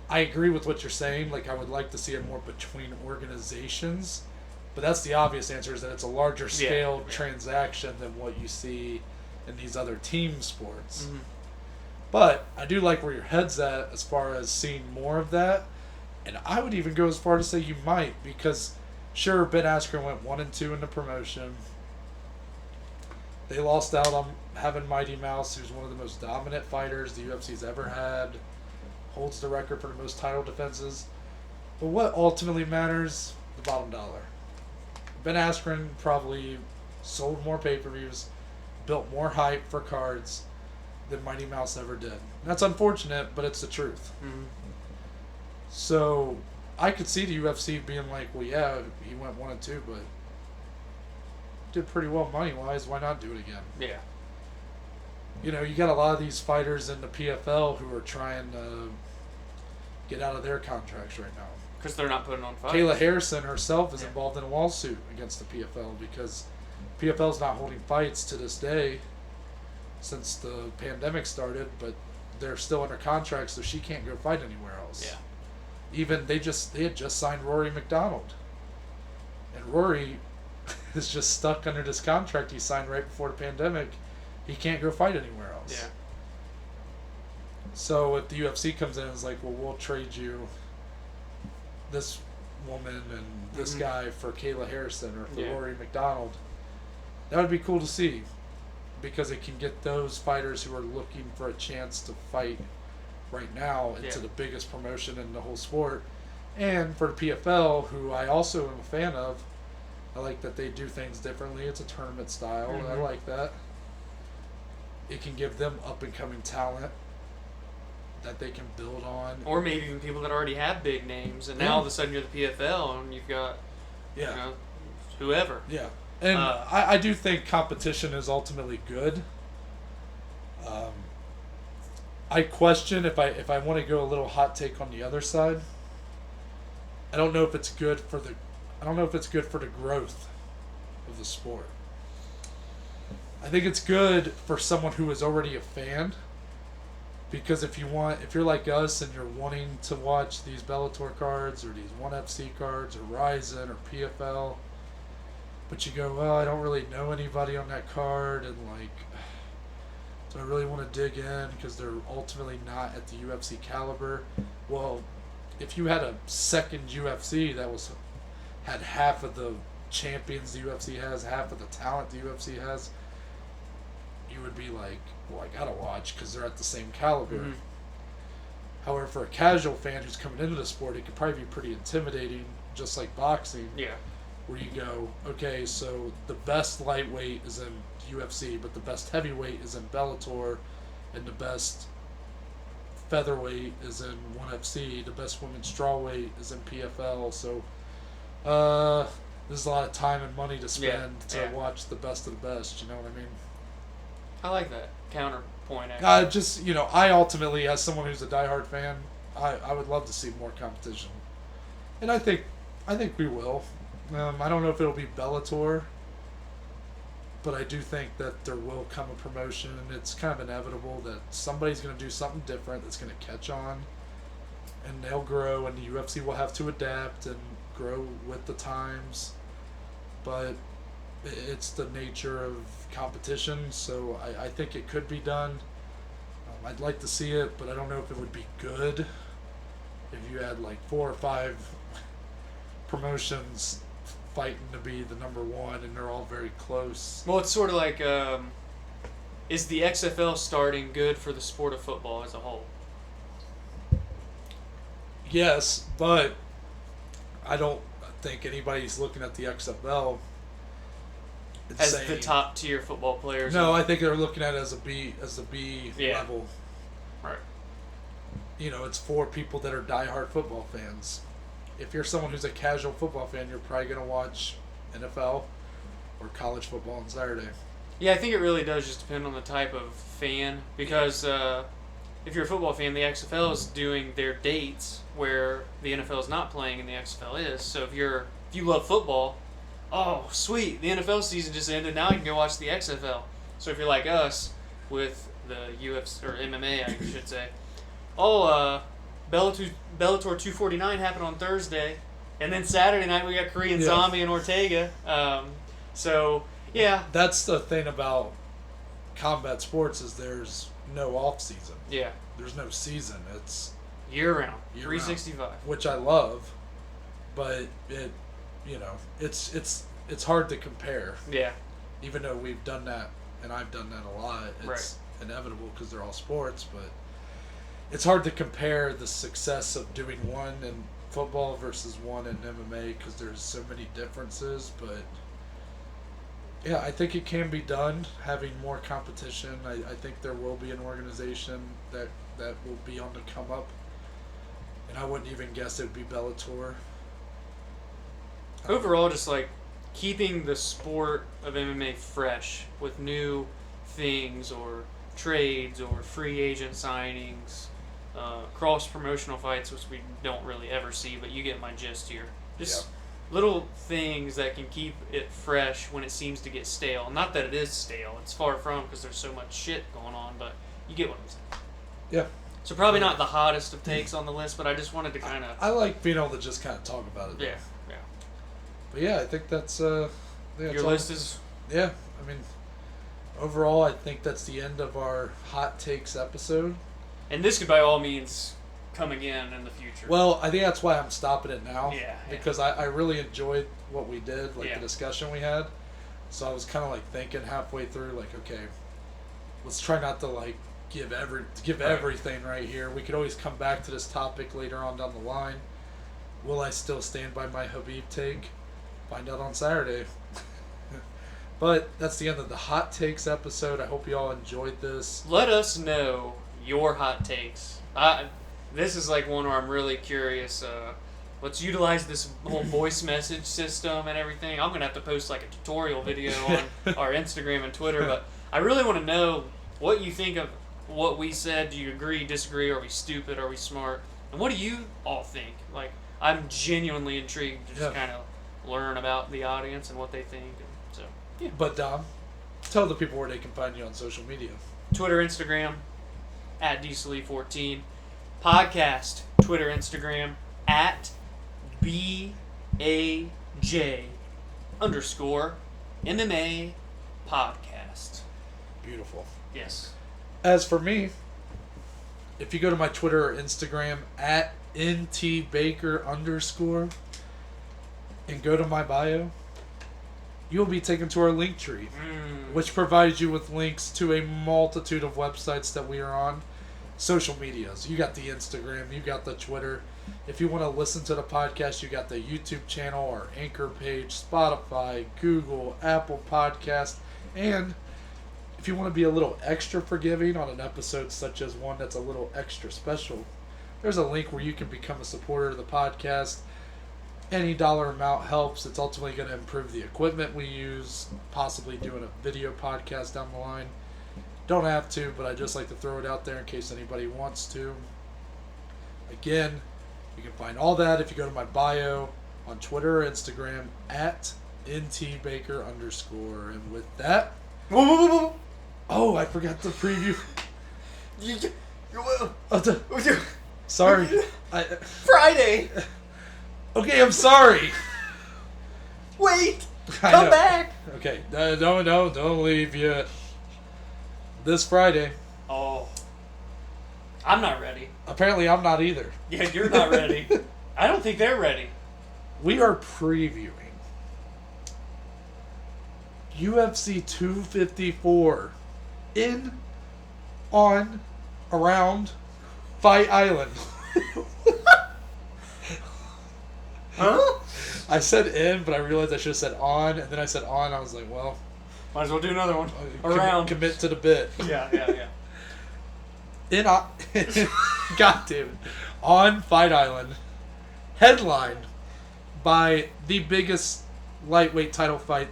Speaker 2: I agree with what you're saying. Like, I would like to see it more between organizations. But that's the obvious answer, is that it's a larger scale transaction than what you see in these other team sports.
Speaker 1: Mm-hmm.
Speaker 2: But I do like where your head's at as far as seeing more of that. And I would even go as far to say you might, because sure, Ben Askren went 1-2 in the promotion. They lost out on having Mighty Mouse, who's one of the most dominant fighters the UFC's ever had, holds the record for the most title defenses. But what ultimately matters, the bottom dollar. Ben Askren probably sold more pay-per-views, built more hype for cards than Mighty Mouse ever did. That's unfortunate, but it's the truth.
Speaker 1: Mm-hmm.
Speaker 2: So I could see the UFC being like, well, yeah, he went 1-2, but did pretty well money-wise. Why not do it again?
Speaker 1: Yeah.
Speaker 2: You know, you got a lot of these fighters in the PFL who are trying to get out of their contracts right now.
Speaker 1: Because they're not putting on fights.
Speaker 2: Kayla Harrison herself is
Speaker 1: Yeah.
Speaker 2: involved in a lawsuit against the PFL because PFL's not holding fights to this day since the pandemic started, but they're still under contract, so she can't go fight anywhere else.
Speaker 1: Yeah.
Speaker 2: Even they had just signed Rory McDonald, and Rory is just stuck under this contract he signed right before the pandemic. He can't go fight anywhere else.
Speaker 1: Yeah.
Speaker 2: So if the UFC comes in and is like, well, we'll trade you this woman and this guy for Kayla Harrison or for Rory McDonald, that would be cool to see, because it can get those fighters who are looking for a chance to fight right now into the biggest promotion in the whole sport. And for the PFL, who I also am a fan of, I like that they do things differently. It's a tournament style. I like that. It can give them up-and-coming talent that they can build on.
Speaker 1: Or maybe even people that already have big names, and now all of a sudden you're the PFL and you've got whoever.
Speaker 2: Yeah. And I do think competition is ultimately good. I question if I want to go a little hot take on the other side. I don't know if it's good for the growth of the sport. I think it's good for someone who is already a fan, because if you're like us and you're wanting to watch these Bellator cards or these ONE FC cards or Ryzen or PFL, but you go, well, I don't really know anybody on that card, and like, do I really want to dig in because they're ultimately not at the UFC caliber? Well, if you had a second UFC that had half of the champions the UFC has, half of the talent the UFC has, you would be like, well, I gotta watch because they're at the same caliber. However, for a casual fan who's coming into the sport, it could probably be pretty intimidating, just like boxing.
Speaker 1: Yeah.
Speaker 2: Where you go, okay, so the best lightweight is in UFC, but the best heavyweight is in Bellator, and the best featherweight is in ONE FC, the best women's strawweight is in PFL, so there's a lot of time and money to spend to watch the best of the best, you know what I mean?
Speaker 1: I like that counterpoint,
Speaker 2: actually. I ultimately, as someone who's a diehard fan, I would love to see more competition. And I think we will. I don't know if it'll be Bellator, but I do think that there will come a promotion. It's kind of inevitable that somebody's going to do something different that's going to catch on, and they'll grow, and the UFC will have to adapt and grow with the times. But it's the nature of competition, so I think it could be done. I'd like to see it, but I don't know if it would be good if you had like 4 or 5 promotions fighting to be the number one, and they're all very close.
Speaker 1: Well, it's sort of like, is the XFL starting good for the sport of football as a whole?
Speaker 2: Yes, but I don't think anybody's looking at the XFL
Speaker 1: as
Speaker 2: saying,
Speaker 1: the top tier football players.
Speaker 2: No, I think they're looking at it as a B level.
Speaker 1: Right.
Speaker 2: It's for people that are diehard football fans. If you're someone who's a casual football fan, you're probably going to watch NFL or college football on Saturday.
Speaker 1: Yeah, I think it really does just depend on the type of fan, because if you're a football fan, the XFL is doing their dates where the NFL is not playing and the XFL is. So if you love football, oh, sweet, the NFL season just ended, now you can go watch the XFL. So if you're like us with the UFC, or MMA, I should say, Bellator 249 happened on Thursday, and then Saturday night we got Korean Zombie and Ortega. So, yeah.
Speaker 2: That's the thing about combat sports, is there's no off season.
Speaker 1: Yeah.
Speaker 2: There's no season. It's
Speaker 1: year-round, 365.
Speaker 2: Which I love, but it's hard to compare.
Speaker 1: Yeah.
Speaker 2: Even though we've done that, and I've done that a lot, it's inevitable because they're all sports, but it's hard to compare the success of doing one in football versus one in MMA because there's so many differences. But yeah, I think it can be done, having more competition. I think there will be an organization that will be on the come up, and I wouldn't even guess it would be Bellator.
Speaker 1: Overall, just like keeping the sport of MMA fresh with new things or trades or free agent signings, cross-promotional fights, which we don't really ever see, but you get my gist here. Just little things that can keep it fresh when it seems to get stale. Not that it is stale. It's far from, because there's so much shit going on, but you get what I'm saying.
Speaker 2: Yeah.
Speaker 1: So probably not the hottest of takes on the list, but I just wanted to kind of...
Speaker 2: I like being able to just kind of talk about it.
Speaker 1: Yeah, yeah.
Speaker 2: But yeah, I think that's...
Speaker 1: Your list is...
Speaker 2: Yeah, I mean, overall, I think that's the end of our hot takes episode.
Speaker 1: And this could by all means come again in the future.
Speaker 2: Well, I think that's why I'm stopping it now.
Speaker 1: Yeah.
Speaker 2: Because I really enjoyed what we did, like
Speaker 1: Yeah.
Speaker 2: the discussion we had. So I was kind of like thinking halfway through, like, okay, let's try not to like give everything right here. We could always come back to this topic later on down the line. Will I still stand by my Habib take? Find out on Saturday. But that's the end of the hot takes episode. I hope you all enjoyed this.
Speaker 1: Let us know your hot takes. This is like one where I'm really curious. Let's utilize this whole voice message system and everything. I'm going to have to post like a tutorial video on our Instagram and Twitter, but I really want to know what you think of what we said. Do you agree, disagree? Are we stupid? Are we smart? And what do you all think? Like, I'm genuinely intrigued to just kind of learn about the audience and what they think. So, yeah.
Speaker 2: But Dom, tell the people where they can find you on social media.
Speaker 1: Twitter, Instagram, at DSLE14. Podcast, Twitter, Instagram, at BAJ_MMA podcast.
Speaker 2: Beautiful.
Speaker 1: Yes.
Speaker 2: As for me, if you go to my Twitter or Instagram at ntbaker_ and go to my bio, you'll be taken to our link tree, which provides you with links to a multitude of websites that we are on. Social medias. You got the Instagram, you got the Twitter. If you want to listen to the podcast, you got the YouTube channel, our Anchor page, Spotify, Google, Apple Podcast, and if you want to be a little extra forgiving on an episode such as one that's a little extra special, there's a link where you can become a supporter of the podcast. Any dollar amount helps. It's ultimately going to improve the equipment we use, possibly doing a video podcast down the line. Don't have to, but I just like to throw it out there in case anybody wants to. Again, you can find all that if you go to my bio on Twitter or Instagram at ntbaker_. And with that... Oh, I forgot to preview. Sorry.
Speaker 1: Friday!
Speaker 2: Okay, I'm sorry.
Speaker 1: Wait! Come back!
Speaker 2: Okay, don't leave yet. This Friday.
Speaker 1: Oh. I'm not ready.
Speaker 2: Apparently I'm not either.
Speaker 1: Yeah, you're not ready. I don't think they're ready.
Speaker 2: We are previewing UFC 254 around Fight Island.
Speaker 1: Huh?
Speaker 2: I said in, but I realized I should have said on, and then I said on. I was like, well,
Speaker 1: might as well do another one. Around.
Speaker 2: Commit to the bit.
Speaker 1: Yeah.
Speaker 2: God damn it. On Fight Island, headlined by the biggest lightweight title fight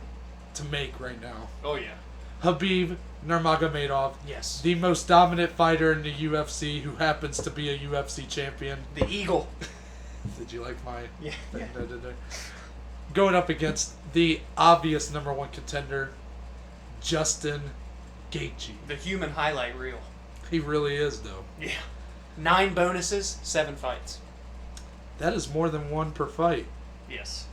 Speaker 2: to make right now.
Speaker 1: Oh, yeah.
Speaker 2: Habib Nurmagomedov.
Speaker 1: Yes.
Speaker 2: The most dominant fighter in the UFC who happens to be a UFC champion.
Speaker 1: The Eagle.
Speaker 2: Did you like my...
Speaker 1: Yeah.
Speaker 2: Going up against the obvious number one contender, Justin Gaethje.
Speaker 1: The human highlight reel.
Speaker 2: He really is, though.
Speaker 1: Yeah. 9 bonuses, 7 fights.
Speaker 2: That is more than one per fight.
Speaker 1: Yes.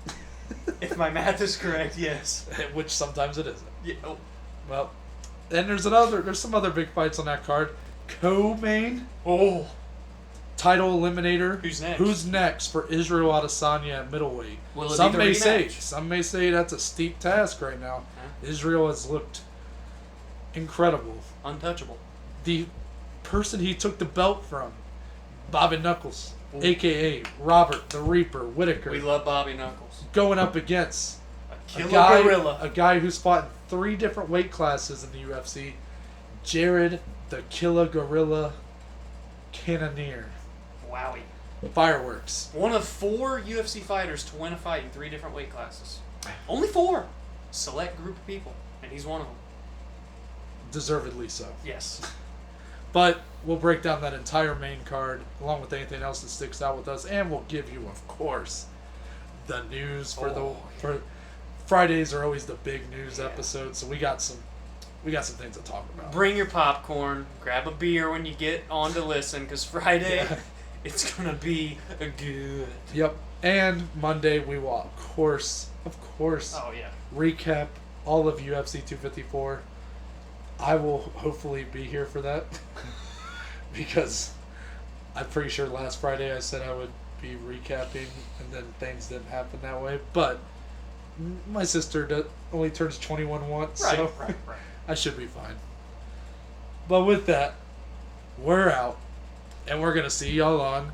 Speaker 1: If my math is correct, yes.
Speaker 2: Which sometimes it isn't.
Speaker 1: Yeah. Oh.
Speaker 2: Well, and there's some other big fights on that card. Co-main.
Speaker 1: Oh.
Speaker 2: Title eliminator.
Speaker 1: Who's next?
Speaker 2: For Israel Adesanya at middleweight?
Speaker 1: Will it be the rematch?
Speaker 2: Some may say that's a steep task right now. Huh? Israel has looked incredible.
Speaker 1: Untouchable.
Speaker 2: The person he took the belt from, Bobby Knuckles, a.k.a. Robert the Reaper Whittaker.
Speaker 1: We love Bobby Knuckles.
Speaker 2: Going up against
Speaker 1: gorilla.
Speaker 2: A guy who's fought in 3 different weight classes in the UFC, Jared the Killer Gorilla Cannonier.
Speaker 1: Wowie.
Speaker 2: Fireworks.
Speaker 1: One of 4 UFC fighters to win a fight in 3 different weight classes. Only 4. Select group of people, and he's one of them.
Speaker 2: Deservedly so.
Speaker 1: Yes.
Speaker 2: But we'll break down that entire main card along with anything else that sticks out with us, and we'll give you, of course, the news for Fridays are always the big news episode, so we got some we got some things to talk about.
Speaker 1: Bring your popcorn. Grab a beer when you get on to listen, because Friday,
Speaker 2: Yeah.
Speaker 1: it's going to be a good.
Speaker 2: Yep. And Monday we will, of course,
Speaker 1: Oh, yeah.
Speaker 2: recap all of UFC 254. I will hopefully be here for that because I'm pretty sure last Friday I said I would be recapping and then things didn't happen that way. But my sister only turns 21 once, so
Speaker 1: Right.
Speaker 2: I should be fine. But with that, we're out and we're going to see y'all on